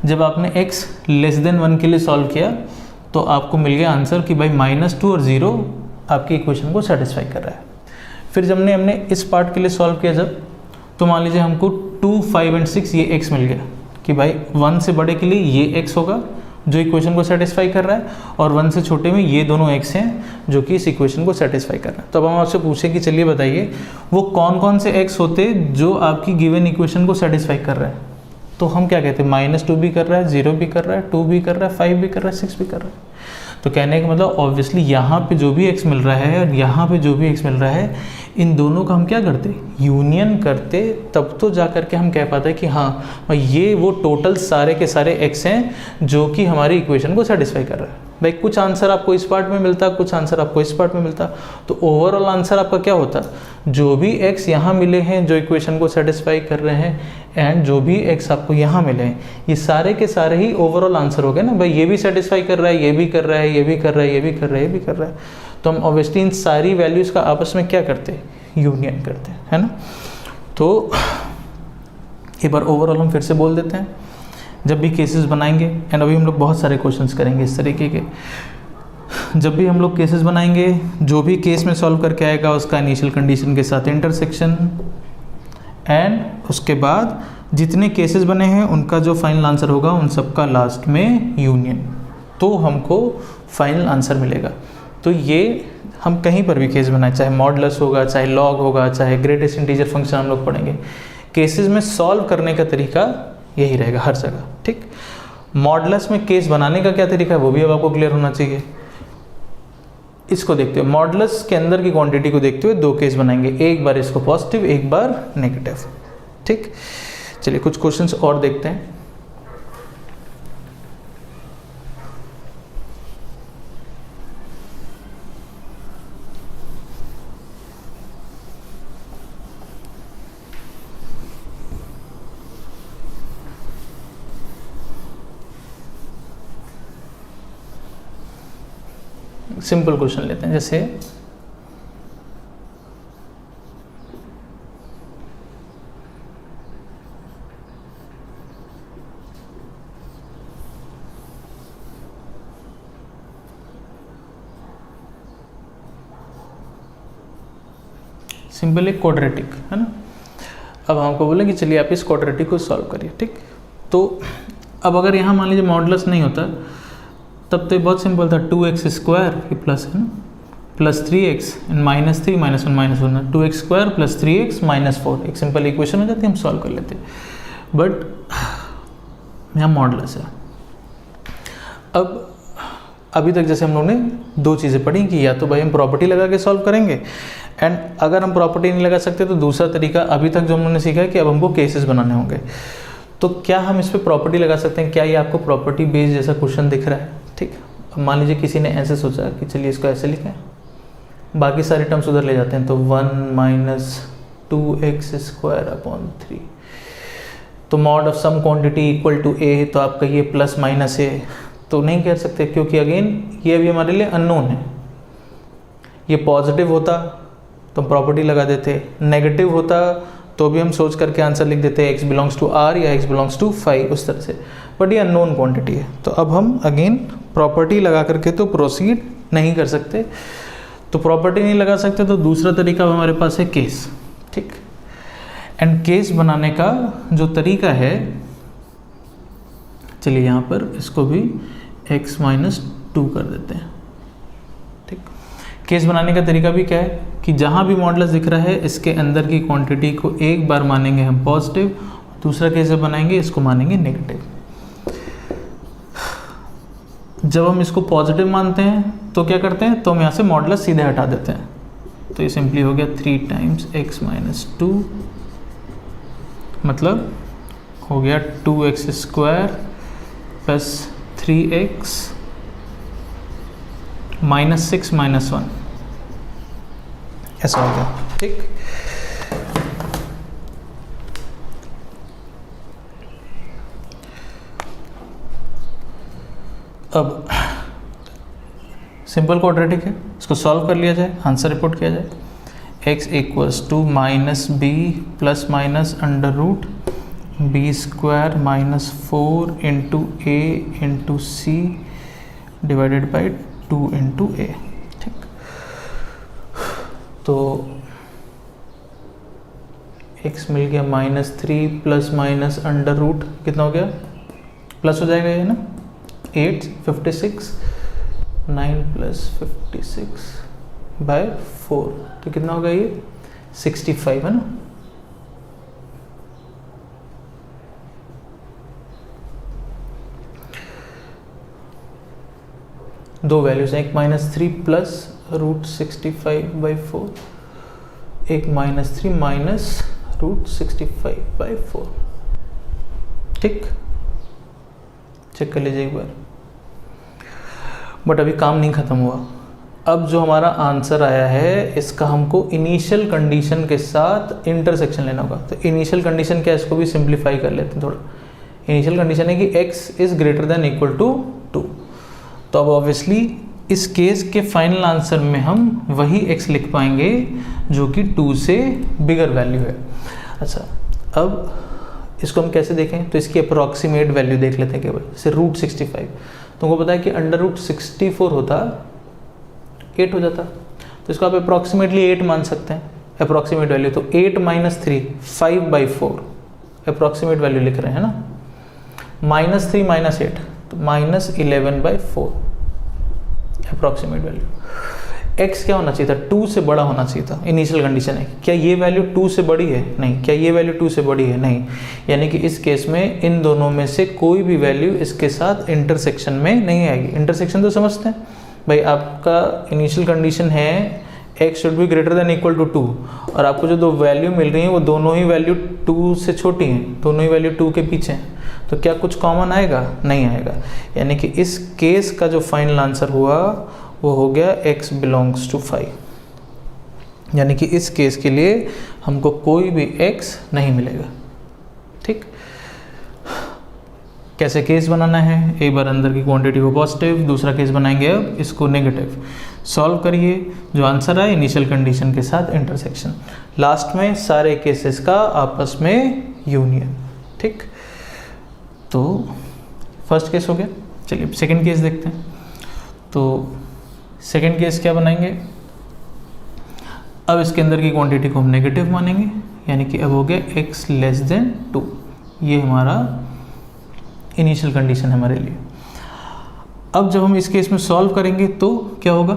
जब आपने x लेस देन 1 के लिए सॉल्व किया तो आपको मिल गया आंसर कि भाई -2 और 0 आपकी इक्वेशन को सेटिस्फाई कर रहा है। फिर जब हमने इस पार्ट के लिए सॉल्व किया जब, तो मान लीजिए हमको 2, 5 एंड 6 ये x मिल गया कि भाई 1 से बड़े के लिए ये x होगा जो इक्वेशन को सेटिस्फाई कर रहा है, और 1 से छोटे में ये दोनों x हैं जो कि इस इक्वेशन को सेटिस्फाई कर रहा है। तो अब हम आपसे पूछें कि चलिए बताइए वो कौन कौन से x होते जो आपकी गिवन इक्वेशन को सेटिस्फाई कर रहा है। तो हम क्या कहते हैं, -2 भी कर रहा है, 0 भी कर रहा है, 2 भी कर रहा है, 5 भी कर रहा है, 6 भी कर रहा है। तो कहने का मतलब ऑब्वियसली यहाँ पे जो भी x मिल रहा है और यहाँ पे जो भी x मिल रहा है, इन दोनों का हम क्या करते, यूनियन करते, तब तो जा कर के हम कह पाते हैं कि हाँ ये वो टोटल सारे के सारे x हैं जो कि हमारी इक्वेशन को सेटिस्फाई कर रहा है। भाई कुछ आंसर आपको इस पार्ट में मिलता, कुछ आंसर आपको इस पार्ट में मिलता, तो ओवरऑल आंसर आपका क्या होता, जो भी x यहाँ मिले हैं जो इक्वेशन को सेटिस्फाई कर रहे हैं, एंड जो भी x आपको यहाँ मिले हैं, ये सारे के सारे ही ओवरऑल आंसर हो गए ना। भाई ये भी सेटिस्फाई कर रहा है, ये भी कर रहा है, ये भी कर रहा है, ये भी कर रहा है, ये भी कर रहा है, तो हम ऑब्वियसली इन सारी वैल्यूज़ का आपस में क्या करते हैं, यूनियन करते हैं, है ना। तो एक बार ओवरऑल हम फिर से बोल देते हैं, जब भी केसेस बनाएंगे, एंड अभी हम लोग बहुत सारे क्वेश्चंस करेंगे इस तरीके के, जब भी हम लोग केसेस बनाएंगे, जो भी केस में सॉल्व करके आएगा उसका इनिशियल कंडीशन के साथ इंटरसेक्शन, एंड उसके बाद जितने केसेस बने हैं उनका जो फाइनल आंसर होगा उन सबका लास्ट में यूनियन, तो हमको फाइनल आंसर मिलेगा। तो ये हम कहीं पर भी केस बनाए, चाहे मॉडुलस होगा, चाहे लॉग होगा, चाहे ग्रेटेस्ट इंटीजर फंक्शन हम लोग पढ़ेंगे, केसेस में सॉल्व करने का तरीका यही रहेगा हर जगह। ठीक, मॉडुलस में केस बनाने का क्या तरीका है वो भी अब आपको क्लियर होना चाहिए। इसको देखते हुए, मॉडुलस के अंदर की क्वांटिटी को देखते हुए दो केस बनाएंगे, एक बार इसको पॉजिटिव, एक बार नेगेटिव। ठीक, चलिए कुछ क्वेश्चंस और देखते हैं। सिंपल क्वेश्चन लेते हैं, जैसे सिंपल एक क्वाड्रेटिक है ना। अब हमको बोले कि चलिए आप इस क्वाड्रेटिक को सॉल्व करिए, ठीक। तो अब अगर यहाँ मान लीजिए मॉडुलस नहीं होता तब तो ये बहुत सिंपल था, 2x² ये प्लस है ना, plus 3x and -3 -1 -1 2x² plus 3x -4, एक सिंपल इक्वेशन हो जाती है, हम सॉल्व कर लेते। बट यहाँ मॉडुलस है। अब अभी तक जैसे हम लोगों ने दो चीज़ें पढ़ी कि या तो भाई हम प्रॉपर्टी लगा के सॉल्व करेंगे, एंड अगर हम प्रॉपर्टी नहीं लगा सकते तो दूसरा तरीका अभी तक जो हमने सीखा है कि अब हमको केसेस बनाने होंगे। तो क्या हम इस पर प्रॉपर्टी लगा सकते हैं? क्या ये आपको प्रॉपर्टी बेस्ड जैसा क्वेश्चन दिख रहा है? ठीक, अब मान लीजिए किसी ने ऐसे सोचा कि चलिए इसको ऐसे लिखें, बाकी सारे टर्म्स उधर ले जाते हैं, तो 1 - 2x² / 3, तो mod of some quantity equal to a, तो आप कहिए प्लस माइनस a, तो नहीं कह सकते क्योंकि अगेन ये अभी हमारे लिए अननोन है। ये पॉजिटिव होता तो हम प्रॉपर्टी लगा देते, नेगेटिव होता तो भी हम सोच करके आंसर लिख देते x बिलोंग्स टू r या x बिलोंग्स टू 5 उस तरह से, बट ये अननोन क्वांटिटी है। तो अब हम अगेन प्रॉपर्टी लगा करके तो प्रोसीड नहीं कर सकते, तो प्रॉपर्टी नहीं लगा सकते तो दूसरा तरीका हमारे पास है केस, ठीक। एंड केस बनाने का जो तरीका है, चलिए यहाँ पर इसको भी x - 2 कर देते हैं, ठीक। केस बनाने का तरीका भी क्या है कि जहाँ भी मॉडुलस दिख रहा है इसके अंदर की क्वांटिटी को एक बार मानेंगे हम पॉजिटिव, दूसरा केस जब बनाएंगे इसको मानेंगे नेगेटिव। जब हम इसको पॉजिटिव मानते हैं तो क्या करते हैं, तो हम यहाँ से मॉडुलस सीधे हटा देते हैं, तो ये सिंपली हो गया 3 टाइम्स x - 2, मतलब हो गया 2x² प्लस 3x -6 -1, ऐसा हो गया, ठीक। अब सिंपल क्वाड्रेटिक है, इसको सॉल्व कर लिया जाए, आंसर रिपोर्ट किया जाए। x = -b ± (√b² - 4 × a × c divided by 2 × a, ठीक। तो x मिल गया -3 प्लस माइनस √ कितना हो गया, प्लस हो जाएगा ये ना, 8 56 9 + 56 बाय 4, तो कितना होगा ये 65 है ना। दो वैल्यूज हैं, एक -3 प्लस √65/4, एक -3 माइनस √65/4, ठीक। चेक कर लीजिए एक बार। बट अभी काम नहीं ख़त्म हुआ। अब जो हमारा आंसर आया है इसका हमको इनिशियल कंडीशन के साथ इंटरसेक्शन लेना होगा। तो इनिशियल कंडीशन क्या है, इसको भी सिंप्लीफाई कर लेते हैं थोड़ा। इनिशियल कंडीशन है कि x is greater than equal to 2। तो अब ऑब्वियसली इस केस के फाइनल आंसर में हम वही x लिख पाएंगे जो कि 2 से बिगर वैल्यू है। अच्छा, अब इसको हम कैसे देखें, तो इसकी अप्रॉक्सीमेट वैल्यू देख लेते हैं केवल, जैसे √65। तुमको पता है कि √64 होता 8 हो जाता, तो इसको आप अप्रॉक्सीमेटली 8 मान सकते हैं, अप्रॉक्सीमेट वैल्यू। तो 8 - 3 5/4 अप्रॉक्सीमेट वैल्यू लिख रहे हैं ना, -3 - 8 तो -11/4 अप्रॉक्सीमेट वैल्यू। x क्या होना चाहिए था, 2 से बड़ा होना चाहिए था। इनिशियल कंडीशन है, क्या ये वैल्यू 2 से बड़ी है, नहीं। क्या ये वैल्यू 2 से बड़ी है, नहीं। यानी कि इस केस में इन दोनों में से कोई भी वैल्यू इसके साथ इंटरसेक्शन में नहीं आएगी। इंटरसेक्शन तो समझते हैं भाई, आपका इनिशियल कंडीशन है x should be greater than equal to 2, और आपको जो दो वैल्यू मिल रही हैं वो दोनों ही वैल्यू 2 से छोटी हैं, दोनों ही वैल्यू 2 के पीछे हैं। तो क्या कुछ कॉमन आएगा, नहीं आएगा। यानी कि इस केस का जो फाइनल आंसर हुआ वो हो गया x बिलोंग्स टू 5। यानी कि इस केस के लिए हमको कोई भी x नहीं मिलेगा, ठीक। कैसे केस बनाना है, एक बार अंदर की क्वांटिटी को पॉजिटिव, दूसरा केस बनाएंगे अब इसको नेगेटिव। सॉल्व करिए, जो आंसर आए इनिशियल कंडीशन के साथ इंटरसेक्शन, लास्ट में सारे केसेस का आपस में यूनियन, ठीक। तो फर्स्ट केस हो गया। चलिए सेकंड केस देखते हैं। तो सेकंड केस क्या बनाएंगे, अब इसके अंदर की क्वांटिटी को हम नेगेटिव मानेंगे, यानी कि अब हो गया x लेस देन 2। ये हमारा इनिशियल कंडीशन है हमारे लिए। अब जब हम इस केस में सॉल्व करेंगे तो क्या होगा,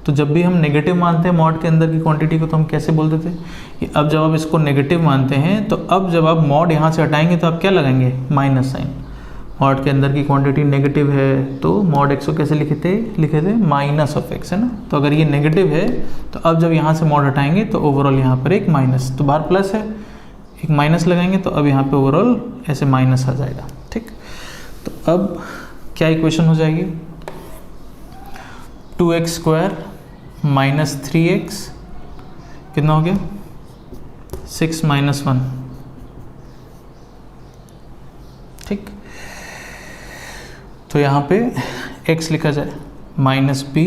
तो जब भी हम नेगेटिव मानते हैं मॉड के अंदर की क्वांटिटी को तो हम कैसे बोलते थे कि अब जब आप इसको नेगेटिव मानते हैं तो अब जब आप मॉड यहाँ से हटाएंगे तो आप क्या लगाएंगे, माइनस साइन। मॉड के अंदर की क्वांटिटी नेगेटिव है तो मॉड एक्स को कैसे लिखे थे माइनस ऑफ एक्स, है ना। तो अगर ये नेगेटिव है तो अब जब यहाँ से मॉड हटाएंगे तो ओवरऑल यहाँ पर एक माइनस, तो बाहर प्लस है, एक माइनस लगाएंगे तो अब यहाँ पे ओवरऑल ऐसे माइनस आ जाएगा, ठीक। तो अब क्या इक्वेशन हो जाएगी, 2x स्क्वायर माइनस 3x कितना हो गया, 6 माइनस 1, ठीक। तो यहाँ पे x लिखा जाए minus b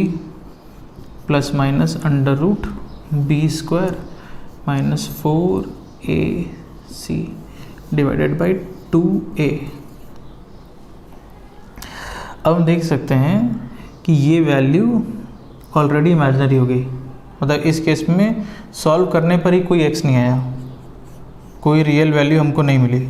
plus minus under root B square minus 4ac divided by 2a। अब हम देख सकते हैं कि ये वैल्यू ऑलरेडी इमेजिनरी हो गई, मतलब इस केस में सॉल्व करने पर ही कोई x नहीं आया, कोई रियल वैल्यू हमको नहीं मिली,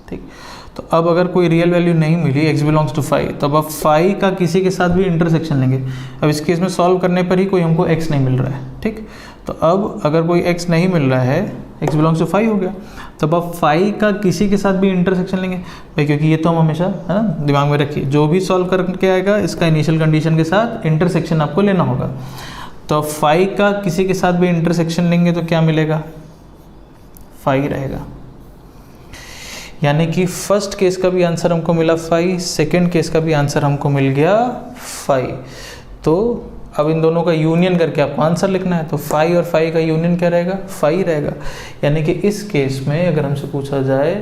ठीक। तो अब अगर कोई रियल वैल्यू नहीं मिली, x बिलोंग्स टू 5, तो अब फाई का किसी के साथ भी इंटरसेक्शन लेंगे। अब इस केस में सॉल्व करने पर ही कोई हमको x नहीं मिल रहा है, ठीक। तो अब अगर कोई x नहीं मिल रहा है, x बिलोंग्स टू 5 हो गया, तो अब फाई का किसी के साथ भी इंटरसेक्शन लेंगे भाई, क्योंकि ये तो हम हमेशा, है ना, दिमाग में रखिए, जो भी सॉल्व करके आएगा इसका इनिशियल कंडीशन के साथ इंटरसेक्शन आपको लेना होगा। तो फाई का किसी के साथ भी इंटरसेक्शन लेंगे तो क्या मिलेगा, 5 रहेगा। यानी कि फर्स्ट केस का भी आंसर हमको मिला 5, सेकेंड केस का भी आंसर हमको मिल गया 5। तो अब इन दोनों का यूनियन करके आपको आंसर लिखना है, तो 5 और 5 का यूनियन क्या रहेगा, 5 रहेगा। यानी कि इस केस में अगर हमसे पूछा जाए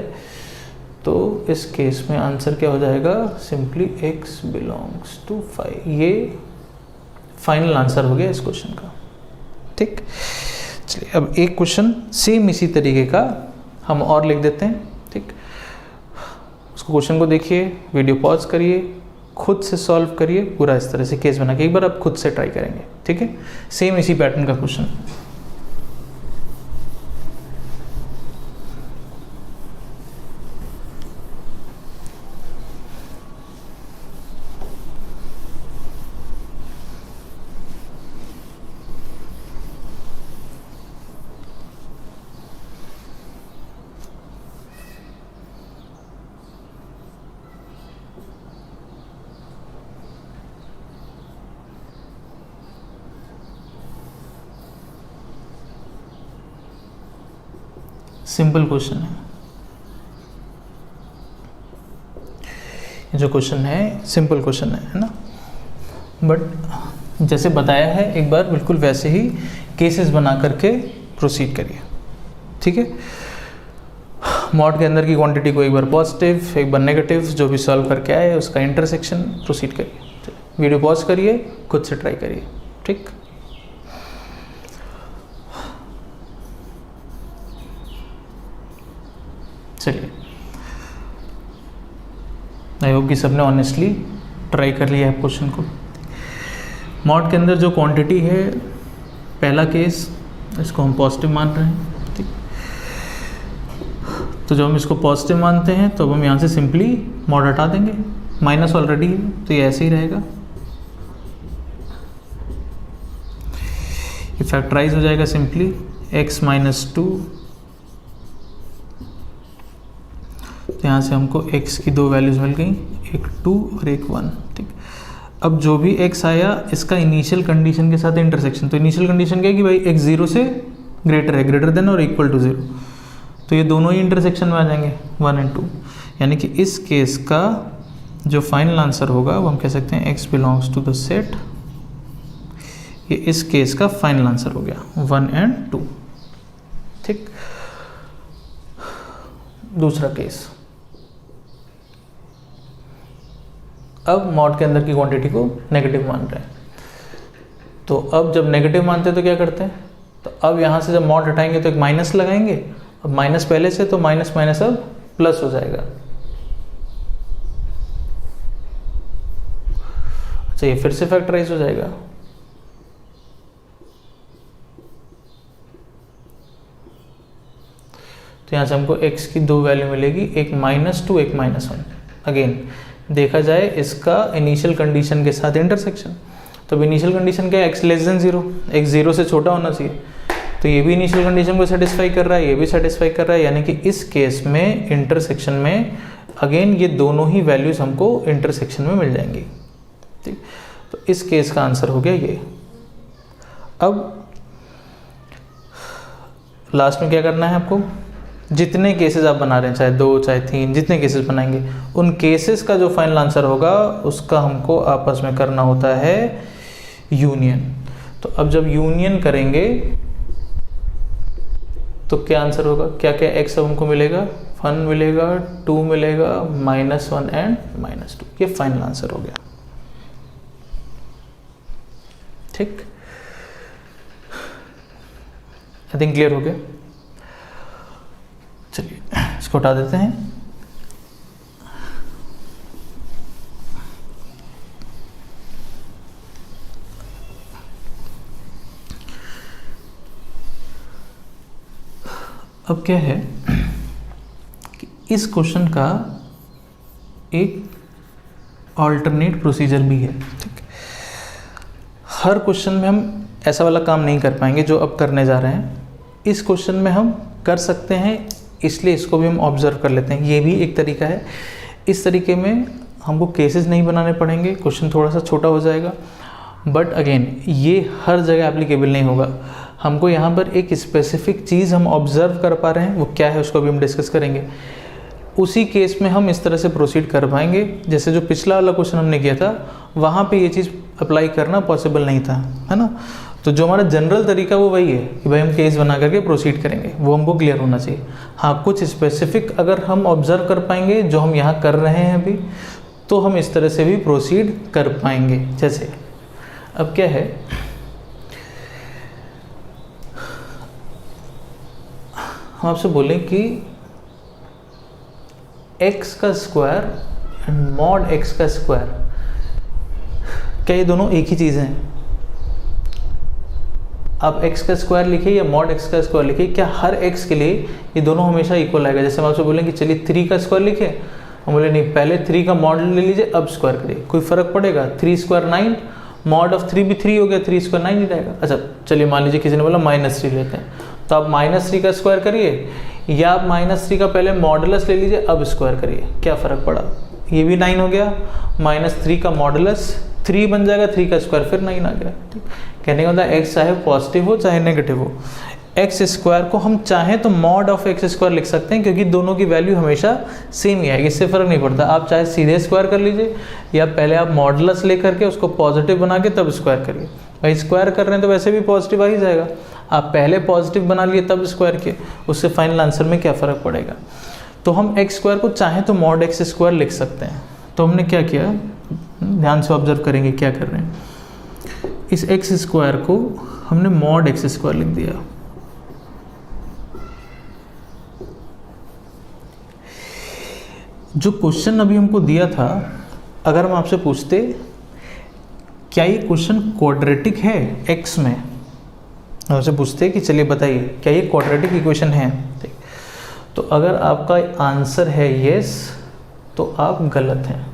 तो इस केस में आंसर क्या हो जाएगा, सिंपली x बिलोंग्स टू 5। ये फाइनल आंसर हो गया इस क्वेश्चन का, ठीक। चलिए अब एक क्वेश्चन सेम इसी तरीके का हम और लिख देते हैं, ठीक। उसको क्वेश्चन को देखिए, वीडियो पॉज करिए, खुद से सॉल्व करिए पूरा इस तरह से केस बना के, एक बार आप खुद से ट्राई करेंगे, ठीक है। सेम इसी पैटर्न का क्वेश्चन। सिंपल क्वेश्चन है ये जो क्वेश्चन है, सिंपल क्वेश्चन है ना, बट जैसे बताया है एक बार बिल्कुल वैसे ही केसेस बना करके प्रोसीड करिए, ठीक है। मॉड के अंदर की क्वांटिटी को एक बार पॉजिटिव एक बार नेगेटिव, जो भी सॉल्व करके आए उसका इंटरसेक्शन प्रोसीड करिए। वीडियो पॉज करिए, खुद से ट्राई करिए, ठीक। चलिए, आई होप कि सबने ऑनेस्टली ट्राई कर लिया है क्वेश्चन को। मॉड के अंदर जो क्वांटिटी है, पहला केस, इसको हम पॉजिटिव मान रहे हैं, ठीक। तो जब हम इसको पॉजिटिव मानते हैं तो अब हम यहाँ से सिंपली मॉड हटा देंगे, माइनस ऑलरेडी है तो ये ऐसे ही रहेगा, ये फैक्टराइज हो जाएगा सिंपली x माइनस 2। तो यहाँ से हमको x की दो वैल्यूज़ मिल गई, एक 2 और एक 1, ठीक। अब जो भी x आया इसका इनिशियल कंडीशन के साथ इंटरसेक्शन, तो इनिशियल कंडीशन क्या है कि भाई x 0 से ग्रेटर है, ग्रेटर देन और इक्वल टू 0, तो ये दोनों ही इंटरसेक्शन में आ जाएंगे 1 और 2। यानी कि इस केस का जो फाइनल आंसर होगा वो हम कह सकते हैं x belongs to the set, ये इस केस का फाइनल आंसर हो गया 1 और 2, ठीक। दूसरा केस, अब मॉड के अंदर की क्वांटिटी को नेगेटिव मान रहे हैं, तो अब जब नेगेटिव मानते हैं तो क्या करते हैं, तो अब यहाँ से जब मॉड हटाएंगे तो एक माइनस लगाएंगे, अब माइनस पहले से तो माइनस माइनस अब प्लस हो जाएगा। अच्छा, ये फिर से फैक्टराइज हो जाएगा, तो यहाँ से हमको x की दो वैल्यू मिलेगी, एक -2 एक -1। अगेन देखा जाए इसका इनिशियल कंडीशन के साथ इंटरसेक्शन, तो अब इनिशियल कंडीशन क्या है, x लेस देन 0, x 0 से छोटा होना चाहिए, तो ये भी इनिशियल कंडीशन को सेटिस्फाई कर रहा है, ये भी सेटिस्फाई कर रहा है, यानी कि इस केस में इंटरसेक्शन में अगेन ये दोनों ही वैल्यूज हमको इंटरसेक्शन में मिल जाएंगी। ठीक, तो इस केस का आंसर हो गया ये। अब लास्ट में क्या करना है आपको, जितने केसेस आप बना रहे हैं, चाहे 2 चाहे 3, जितने केसेस बनाएंगे उन केसेस का जो फाइनल आंसर होगा उसका हमको आपस में करना होता है यूनियन। तो अब जब यूनियन करेंगे तो क्या आंसर होगा, क्या क्या x अब हमको मिलेगा, 1 मिलेगा, 2 मिलेगा, -1 एंड -2, ये फाइनल आंसर हो गया। ठीक, आई थिंक क्लियर हो गया। चलिए इसको हटा देते हैं। अब क्या है कि इस क्वेश्चन का एक ऑल्टरनेट प्रोसीजर भी है। ठीक, हर क्वेश्चन में हम ऐसा वाला काम नहीं कर पाएंगे जो अब करने जा रहे हैं। इस क्वेश्चन में हम कर सकते हैं, इसलिए इसको भी हम ऑब्जर्व कर लेते हैं, ये भी एक तरीका है। इस तरीके में हमको केसेस नहीं बनाने पड़ेंगे, क्वेश्चन थोड़ा सा छोटा हो जाएगा, बट अगेन ये हर जगह एप्लीकेबल नहीं होगा। हमको यहाँ पर एक स्पेसिफिक चीज़ हम ऑब्जर्व कर पा रहे हैं, वो क्या है उसको भी हम डिस्कस करेंगे। उसी केस में हम इस तरह से प्रोसीड कर पाएंगे। जैसे जो पिछला वाला क्वेश्चन हमने किया था वहाँ पे ये चीज़ अप्लाई करना पॉसिबल नहीं था, है ना। तो जो हमारा जनरल तरीका वो वही है कि भाई हम केस बना करके प्रोसीड करेंगे, वो हमको क्लियर होना चाहिए। हाँ, कुछ स्पेसिफिक अगर हम ऑब्जर्व कर पाएंगे जो हम यहाँ कर रहे हैं अभी, तो हम इस तरह से भी प्रोसीड कर पाएंगे। जैसे अब क्या है, हम आपसे बोलें कि x का स्क्वायर एंड मॉड x का स्क्वायर, क्या ये दोनों एक ही चीज़ हैं? आप x का स्क्वायर लिखिए या मॉड x का स्क्वायर लिखिए, क्या हर x के लिए ये दोनों हमेशा इक्वल आएगा? जैसे हम आपसे बोलेंगे चलिए 3 का स्क्वायर लिखिए, हम बोले नहीं, पहले 3 का मॉड ले लीजिए अब स्क्वायर करिए, कोई फ़र्क पड़ेगा? 3 स्क्वायर 9, मॉड ऑफ 3 भी 3 हो गया, 3 स्क्वायर 9 ही रहेगा। अच्छा चलिए मान लीजिए किसी ने बोला -3 लेते हैं, तो आप -3 का स्क्वायर करिए, या आप -3 का पहले मॉडुलस ले लीजिए अब स्क्वायर करिए, क्या फ़र्क पड़ा? ये भी 9 हो गया, -3 का मॉडुलस 3 बन जाएगा, 3 का स्क्वायर फिर 9 आ गया। ठीक, कहने का मतलब x चाहे पॉजिटिव हो चाहे नेगेटिव हो, एक्स स्क्वायर को हम चाहें तो मॉड ऑफ एक्स स्क्वायर लिख सकते हैं, क्योंकि दोनों की वैल्यू हमेशा सेम ही आएगी, इससे फ़र्क नहीं पड़ता। आप चाहे सीधे स्क्वायर कर लीजिए या पहले आप मॉडुलस लेकर के उसको पॉजिटिव बना के तब स्क्वायर करिए। भाई स्क्वायर कर रहे हैं तो वैसे भी पॉजिटिव आ ही जाएगा, आप पहले पॉजिटिव बना लिए तब स्क्वायर किए, उससे फाइनल आंसर में क्या फ़र्क पड़ेगा। तो हम एक्स स्क्वायर को चाहें तो मॉड एक्स स्क्वायर लिख सकते हैं। तो हमने क्या किया, ध्यान से ऑब्जर्व करेंगे क्या कर रहे हैं। इस एक्स स्क्वायर को हमने मॉड एक्स स्क्वायर लिख दिया। जो क्वेश्चन अभी हमको दिया था, अगर हम आपसे पूछते क्या ये क्वेश्चन क्वाड्रेटिक है एक्स में, आपसे पूछते कि चलिए बताइए क्या ये क्वाड्रेटिक इक्वेशन है, ठीक, तो अगर आपका आंसर है यस तो आप गलत हैं।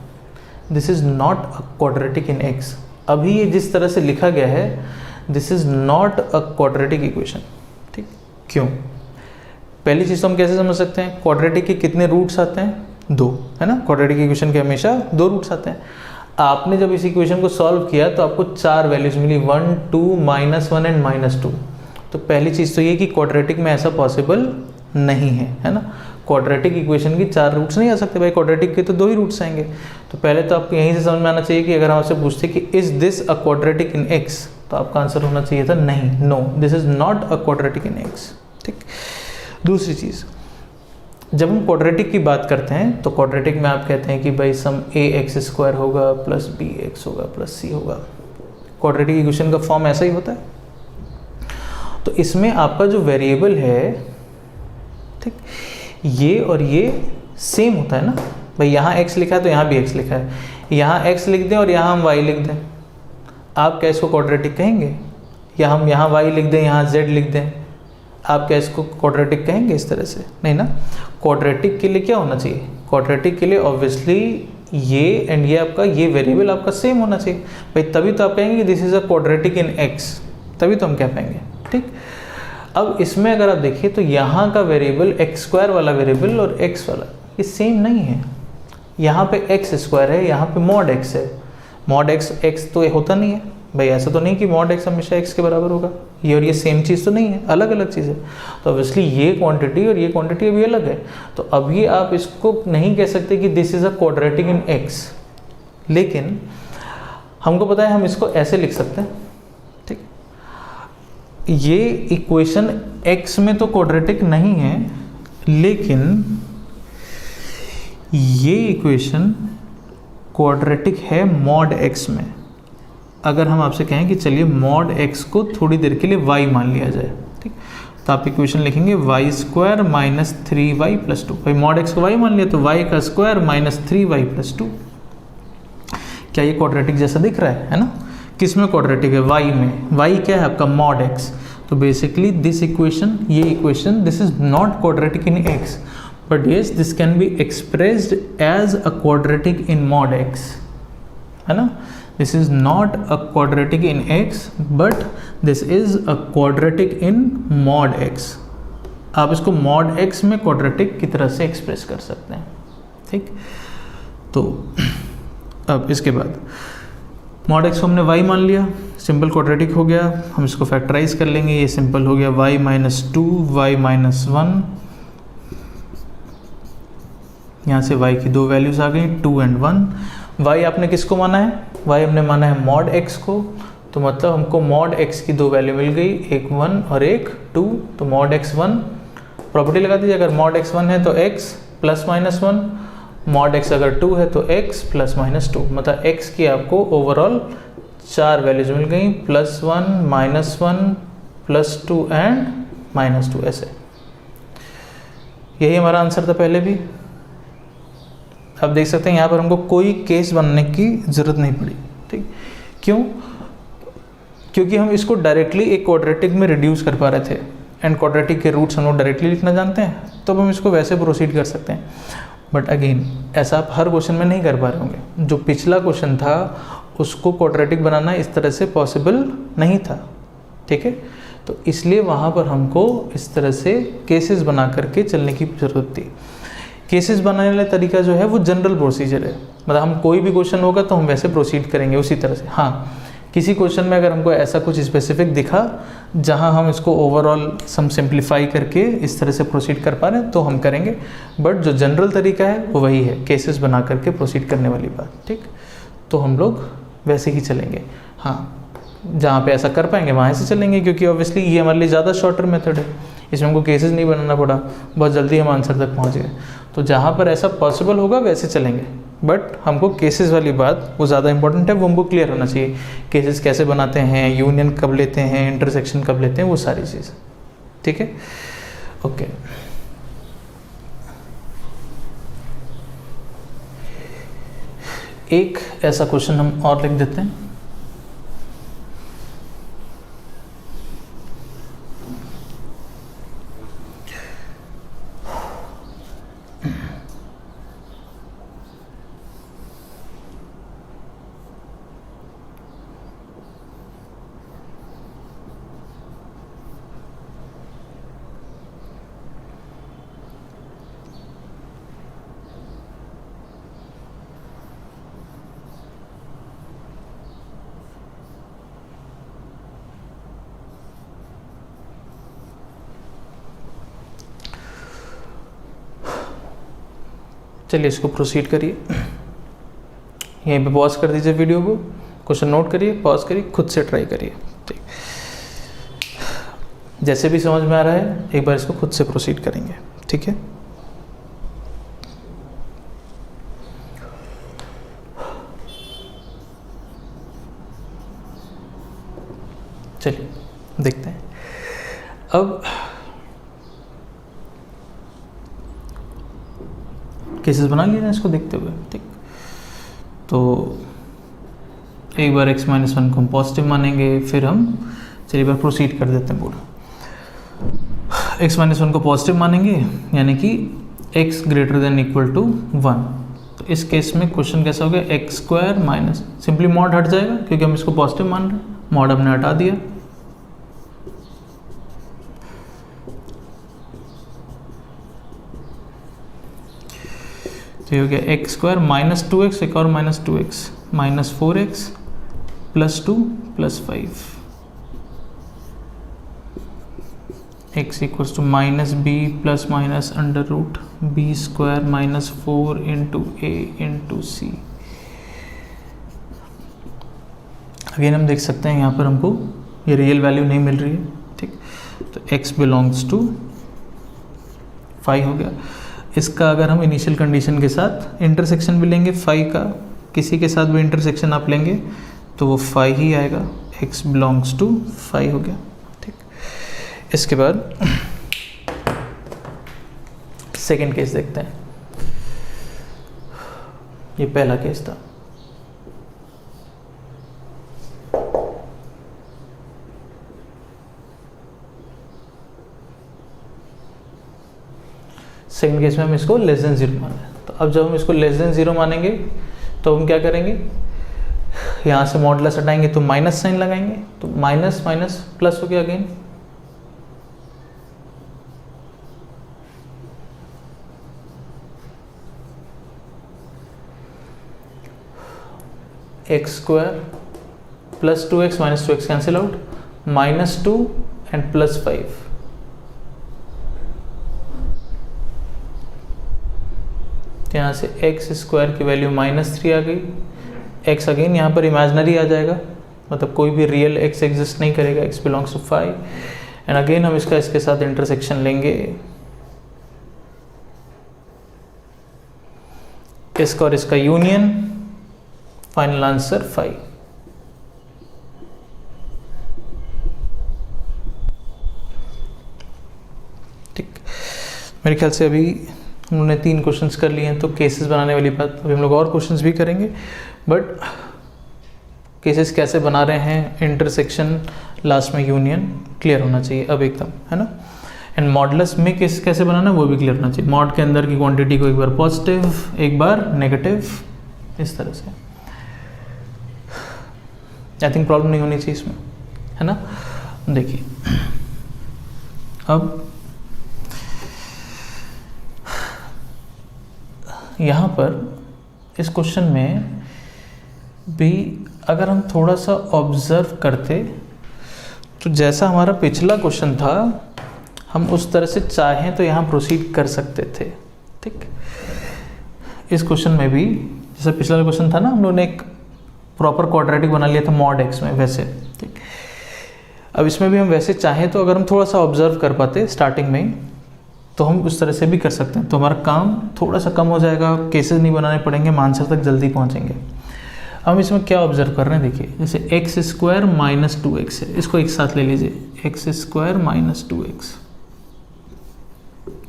This is not a quadratic in x. अभी ये जिस तरह से लिखा गया है this is not a quadratic equation. ठीक, क्यों? पहली चीज़ तो हम कैसे समझ सकते हैं, क्वाड्रेटिक के कितने रूट्स आते हैं? 2, है ना। क्वाड्रेटिक इक्वेशन के हमेशा 2 रूट्स आते हैं। आपने जब इस इक्वेशन को सॉल्व किया तो आपको 4 वैल्यूज मिली, 1, 2, -1 एंड -2। तो पहली चीज़ तो ये कि क्वाड्रेटिक में ऐसा पॉसिबल नहीं है ना। क्वाड्रेटिक इक्वेशन की 4 रूट्स नहीं आ सकते भाई, क्वाड्रेटिक के तो 2 ही रूट्स आएंगे। तो पहले तो आपको यहीं से समझ में आना चाहिए कि अगर हम आपसे पूछते कि is this a quadratic in x, तो आपका आंसर होना चाहिए था नहीं, no this is not a quadratic in x. ठीक, दूसरी चीज़, जब हम क्वाड्रेटिक की बात करते हैं तो क्वाड्रेटिक में आप कहते हैं कि भाई सम ax² होगा प्लस bx होगा प्लस c होगा। क्वाड्रेटिक इक्वेशन का फॉर्म ऐसा ही होता है। तो इसमें आपका जो वेरिएबल है, ठीक, ये और ये सेम होता है ना भाई। यहाँ x लिखा है तो यहाँ भी x लिखा है, यहाँ x लिख दें और यहाँ हम y लिख दें, आप क्या इसको क्वाड्रेटिक कहेंगे? या हम यहाँ y लिख दें यहाँ z लिख दें, आप क्या इसको क्वाड्रेटिक कहेंगे इस तरह से? नहीं ना। क्वाड्रेटिक के लिए क्या होना चाहिए? क्वाड्रेटिक के लिए ऑब्वियसली ये एंड ये आपका ये वेरिएबल आपका सेम होना चाहिए भाई, तभी तो आप कहेंगे कि this is a quadratic in x, तभी तो हम क्या पाएंगे। ठीक, अब इसमें अगर आप देखिए तो यहाँ का वेरिएबल एक्स स्क्वायर वाला वेरिएबल और एक्स वाला ये सेम नहीं है। यहाँ पे एक्स स्क्वायर है, यहाँ पे मॉड एक्स है। मॉड एक्स एक्स तो ये होता नहीं है भाई, ऐसा तो नहीं कि मॉड एक्स हमेशा एक्स के बराबर होगा। ये और ये सेम चीज़ तो नहीं है, अलग अलग चीज़ है। तो ऑब्वियसली ये क्वांटिटी और ये क्वांटिटी अभी अलग है, तो अभी आप इसको नहीं कह सकते कि this is a quadratic in x. लेकिन हमको पता है हम इसको ऐसे लिख सकते हैं। ठीक, ये इक्वेशन एक्स में तो क्वाड्रेटिक नहीं है, लेकिन ये इक्वेशन क्वाड्रेटिक है मॉड एक्स में। अगर हम आपसे कहें कि चलिए मॉड एक्स को थोड़ी देर के लिए y मान लिया जाए, ठीक, तो आप इक्वेशन लिखेंगे Y square minus 3y plus 2। भाई मॉड एक्स को y मान लिया तो y का स्क्वायर माइनस 3y प्लस 2। क्या ये क्वाड्रेटिक जैसा दिख रहा है ना? किस में क्वाड्रेटिक है? y में। y क्या है आपका? Mod x। तो बेसिकली दिस इक्वेशन, ये equation, this is not quadratic in x, but yes this can be expressed as a quadratic in mod x, है ना? This is not a quadratic in x, but this is a quadratic in mod x. आप इसको mod x में क्वाड्रेटिक की तरह से एक्सप्रेस कर सकते हैं। ठीक, तो अब इसके बाद mod x को हमने y मान लिया, सिंपल क्वाड्रेटिक हो गया। हम इसको फैक्टराइज कर लेंगे, ये सिंपल हो गया y माइनस 2 y माइनस 1। यहाँ से y की दो वैल्यूज आ गई 2 एंड 1। y आपने किसको माना है? y हमने माना है मॉड x को, तो मतलब हमको मॉड x की दो वैल्यू मिल गई, एक 1 और एक 2। तो मॉड x 1 प्रॉपर्टी लगा दीजिए, अगर मॉड x 1 है तो x plus minus 1, mod x अगर 2 है तो x प्लस माइनस 2। मतलब x की आपको ओवरऑल 4 वैल्यूज मिल गई, plus 1 minus 1 plus 2 and minus 2। ऐसे यही हमारा आंसर था पहले भी। अब देख सकते हैं यहाँ पर हमको कोई केस बनाने की ज़रूरत नहीं पड़ी। ठीक, क्यों? क्योंकि हम इसको डायरेक्टली एक क्वाड्रेटिक में रिड्यूस कर पा रहे थे, एंड क्वाड्रेटिक के रूट्स हम लोग डायरेक्टली लिखना जानते हैं, तो हम इसको वैसे प्रोसीड कर सकते हैं। बट अगेन ऐसा आप हर क्वेश्चन में नहीं कर पा रहे होंगे। जो पिछला क्वेश्चन था उसको क्वाड्रेटिक बनाना इस तरह से पॉसिबल नहीं था। ठीक है, तो इसलिए वहाँ पर हमको इस तरह से केसेस बना करके चलने की ज़रूरत थी। केसेस बनाने वाला तरीका जो है वो जनरल प्रोसीजर है, मतलब हम कोई भी क्वेश्चन होगा तो हम वैसे प्रोसीड करेंगे उसी तरह से। हाँ, किसी क्वेश्चन में अगर हमको ऐसा कुछ स्पेसिफिक दिखा जहाँ हम इसको ओवरऑल सम सिंप्लीफाई करके इस तरह से प्रोसीड कर पा रहे हैं तो हम करेंगे, बट जो जनरल तरीका है वो वही है, केसेस बना करके प्रोसीड करने वाली बात। ठीक, तो हम लोग वैसे ही चलेंगे। हाँ, जहाँ पे ऐसा कर पाएंगे वहाँ से चलेंगे, क्योंकि ऑब्वियसली ये हमारे लिए ज़्यादा शॉर्टर मेथड है, इसमें हमको केसेस नहीं बनाना पड़ा, बहुत जल्दी हम आंसर तक पहुँच गए। तो जहाँ पर ऐसा पॉसिबल होगा वैसे चलेंगे, बट हमको केसेस वाली बात वो ज़्यादा इंपॉर्टेंट है, वो हमको क्लियर होना चाहिए। केसेस कैसे बनाते हैं, यूनियन कब लेते हैं, इंटरसेक्शन कब लेते हैं, वो सारी चीज़। ठीक है, ओके। एक ऐसा क्वेश्चन हम और लिख देते हैं। चलिए इसको प्रोसीड करिए, यहीं पे पॉज कर दीजिए वीडियो को, क्वेश्चन नोट करिए, पॉज करिए, खुद से ट्राई करिए। ठीक, जैसे भी समझ में आ रहा है एक बार इसको खुद से प्रोसीड करेंगे। ठीक है, चलिए देखते हैं। अब केसेस बना लिए ना इसको देखते हुए। ठीक, तो एक बार x माइनस 1 को हम पॉजिटिव मानेंगे, फिर हम चलिए बार प्रोसीड कर देते हैं पूरा। x माइनस वन को पॉजिटिव मानेंगे, यानी कि x greater than equal to 1। तो इस केस में क्वेश्चन कैसा हो गया, x square minus, simply mod हट जाएगा क्योंकि हम इसको पॉजिटिव मान रहे हैं, मॉड हमने हटा दिया। तो ये हो गया एक्स स्क्वायर माइनस 2x, एक और minus 2x, minus 4x plus 2 plus 5, x equals to minus B plus minus under root B square minus 4 into a into c. Again हम देख सकते हैं यहाँ पर हमको ये रियल वैल्यू नहीं मिल रही है, ठीक। तो x बिलोंग्स टू 5 हो गया। इसका अगर हम इनिशियल कंडीशन के साथ इंटरसेक्शन भी लेंगे 5 का, किसी के साथ भी इंटरसेक्शन आप लेंगे तो वो 5 ही आएगा, x बिलोंग्स टू 5 हो गया, ठीक। इसके बाद सेकेंड केस देखते हैं। ये पहला केस था। सेकेंड केस में हम इसको लेस देन 0 मान रहे हैं। तो अब जब हम इसको लेस देन 0 मानेंगे तो हम क्या करेंगे, यहाँ से मॉडुलस हटाएंगे तो माइनस साइन लगाएंगे, तो माइनस माइनस प्लस हो गया again, x square plus 2x minus 2x cancel out, minus 2 and plus 5, यहाँ से एक्स स्क्वायर की वैल्यू माइनस 3 आ गई। x अगेन यहाँ पर इमेजनरी आ जाएगा, मतलब कोई भी रियल x एग्जिस्ट नहीं करेगा, x belongs to 5। And again हम इसके साथ इंटरसेक्शन लेंगे, इसका और इसका यूनियन, फाइनल आंसर 5। ठीक, मेरे ख्याल से अभी उन्होंने 3 क्वेश्चंस कर लिए हैं, तो केसेस बनाने वाली बात अभी हम लोग और क्वेश्चंस भी करेंगे, बट केसेस कैसे बना रहे हैं, इंटरसेक्शन लास्ट में यूनियन क्लियर होना चाहिए अब एकदम, है ना। एंड मॉडुलस में केस कैसे बनाना है वो भी क्लियर होना चाहिए। मॉड के अंदर की क्वांटिटी को एक बार पॉजिटिव एक बार नेगेटिव, इस तरह से। आई थिंक प्रॉब्लम नहीं होनी चाहिए इसमें, है ना। देखिए अब यहाँ पर इस क्वेश्चन में भी अगर हम थोड़ा सा ऑब्जर्व करते तो जैसा हमारा पिछला क्वेश्चन था हम उस तरह से चाहें तो यहाँ प्रोसीड कर सकते थे, ठीक। इस क्वेश्चन में भी जैसा पिछला क्वेश्चन था ना, हम लोगों ने एक प्रॉपर क्वाड्रेटिक बना लिया था मॉड एक्स में, वैसे, ठीक। अब इसमें भी हम वैसे चाहें तो अगर हम थोड़ा सा ऑब्जर्व कर पाते स्टार्टिंग में ही तो हम उस तरह से भी कर सकते हैं, तो हमारा काम थोड़ा सा कम हो जाएगा, केसेस नहीं बनाने पड़ेंगे, हम आंसर तक जल्दी पहुंचेंगे। हम इसमें क्या ऑब्जर्व कर रहे हैं, देखिए जैसे एक्स स्क्वायर माइनस 2x है, इसको एक साथ ले लीजिए, x square minus 2x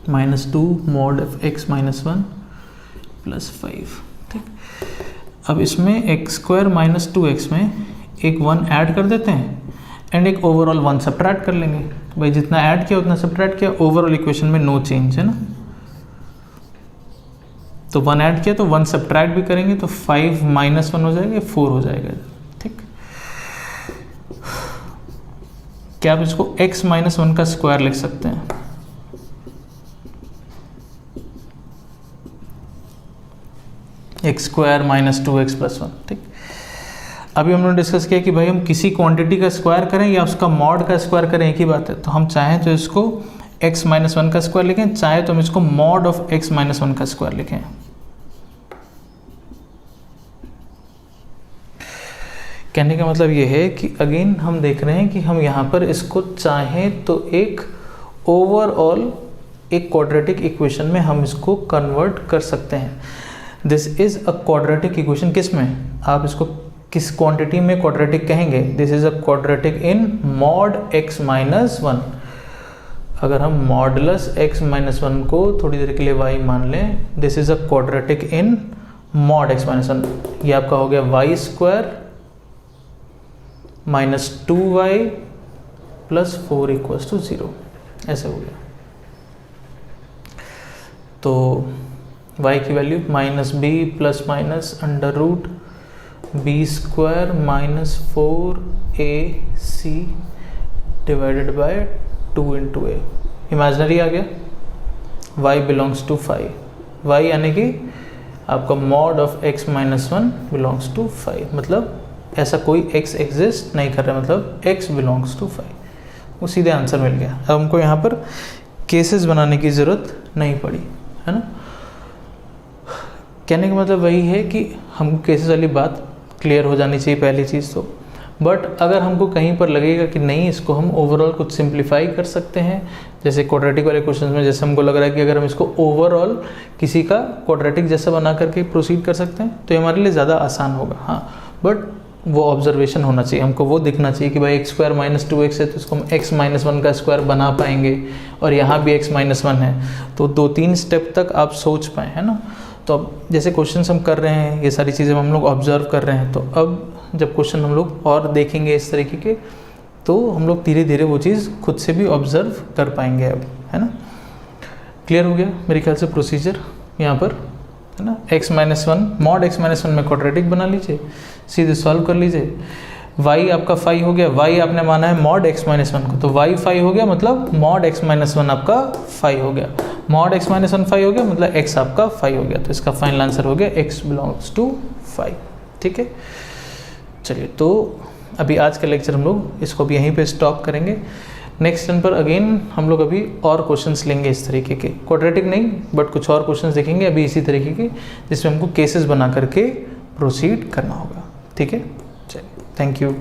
minus 2 mod of x minus 1 plus 5, ठीक। अब इसमें एक्स स्क्वायर माइनस 2x में एक 1 ऐड कर देते हैं एंड एक ओवरऑल 1 सब्ट्रैक्ट कर लेंगे। भाई जितना ऐड किया उतना सब्ट्रैक्ट किया, ओवरऑल इक्वेशन में नो चेंज, है ना। तो 1 ऐड किया तो 1 सब्ट्रैक्ट भी करेंगे तो 5 माइनस 1 हो जाएगा, 4 हो जाएगा, ठीक। क्या आप इसको x माइनस 1 का स्क्वायर लिख सकते हैं, x square minus 2x plus 1, ठीक। अभी हम लोगों ने डिस्कस किया कि भाई हम किसी क्वांटिटी का स्क्वायर करें या उसका मॉड का स्क्वायर करें, एक ही बात है। तो हम चाहें तो इसको x माइनस 1 का स्क्वायर लिखें, चाहे तो हम इसको मॉड ऑफ x माइनस 1 का स्क्वायर लिखें। कहने का मतलब ये है कि अगेन हम देख रहे हैं कि हम यहाँ पर इसको चाहें तो एक ओवरऑल एक क्वाड्रेटिक इक्वेशन में हम इसको कन्वर्ट कर सकते हैं। This is a quadratic equation, किस में आप इसको किस क्वांटिटी में क्वाड्रेटिक कहेंगे, this is a quadratic in mod x minus 1। अगर हम मॉडुलस x माइनस 1 को थोड़ी देर के लिए y मान लें, this is a quadratic in mod x minus 1। ये आपका हो गया Y square minus 2y plus 4 equals to 0, ऐसे हो गया। तो y की value minus B plus minus under root B square minus 4ac divided by 2 into A, imaginary आ गया, y बिलोंग्स टू 5, y यानी कि आपका mod of x minus 1 belongs to 5, मतलब ऐसा कोई x एग्जिस्ट नहीं कर रहा, मतलब x बिलोंग्स टू 5, वो सीधे आंसर मिल गया। अब हमको यहाँ पर केसेस बनाने की ज़रूरत नहीं पड़ी, है ना। कहने का मतलब वही है कि हमको केसेस वाली बात क्लियर हो जानी चाहिए पहली चीज़ तो। बट अगर हमको कहीं पर लगेगा कि नहीं इसको हम ओवरऑल कुछ सिंप्लीफाई कर सकते हैं, जैसे क्वाड्रेटिक वाले क्वेश्चन में जैसे हमको लग रहा है कि अगर हम इसको ओवरऑल किसी का क्वाड्रेटिक जैसा बना करके प्रोसीड कर सकते हैं तो ये हमारे लिए ज़्यादा आसान होगा। हाँ, बट वो ऑब्जर्वेशन होना चाहिए, हमको वो दिखना चाहिए कि भाई x स्क्वायर माइनस 2x है तो इसको हम x माइनस 1 का स्क्वायर बना पाएंगे, और यहाँ भी x माइनस 1 है, तो 2-3 स्टेप तक आप सोच पाएँ, है ना। तो अब जैसे क्वेश्चंस हम कर रहे हैं, ये सारी चीज़ें हम लोग ऑब्जर्व कर रहे हैं, तो अब जब क्वेश्चन हम लोग और देखेंगे इस तरीके के, तो हम लोग धीरे धीरे वो चीज़ खुद से भी ऑब्जर्व कर पाएंगे अब, है ना। क्लियर हो गया मेरे ख्याल से प्रोसीजर यहाँ पर, है ना। x minus 1 mod x minus 1 में क्वाड्रेटिक बना लीजिए, सीधे सॉल्व कर लीजिए। y आपका 5 हो गया, y आपने माना है मॉड x माइनस 1 को, तो y 5 हो गया मतलब मॉड x माइनस 1 आपका 5 हो गया, मॉड x माइनस 1 5 हो गया मतलब x आपका 5 हो गया, तो इसका फाइनल आंसर हो गया x बिलोंग्स टू 5। ठीक है, चलिए तो अभी आज का लेक्चर हम लोग इसको भी यहीं पे स्टॉप करेंगे। नेक्स्ट टर्न पर अगेन हम लोग अभी और क्वेश्चंस लेंगे इस तरीके के, क्वाड्रेटिक नहीं बट कुछ और क्वेश्चंस देखेंगे अभी इसी तरीके के, जिसमें हमको केसेस बना करके प्रोसीड करना होगा। ठीक है, चलिए, थैंक यू।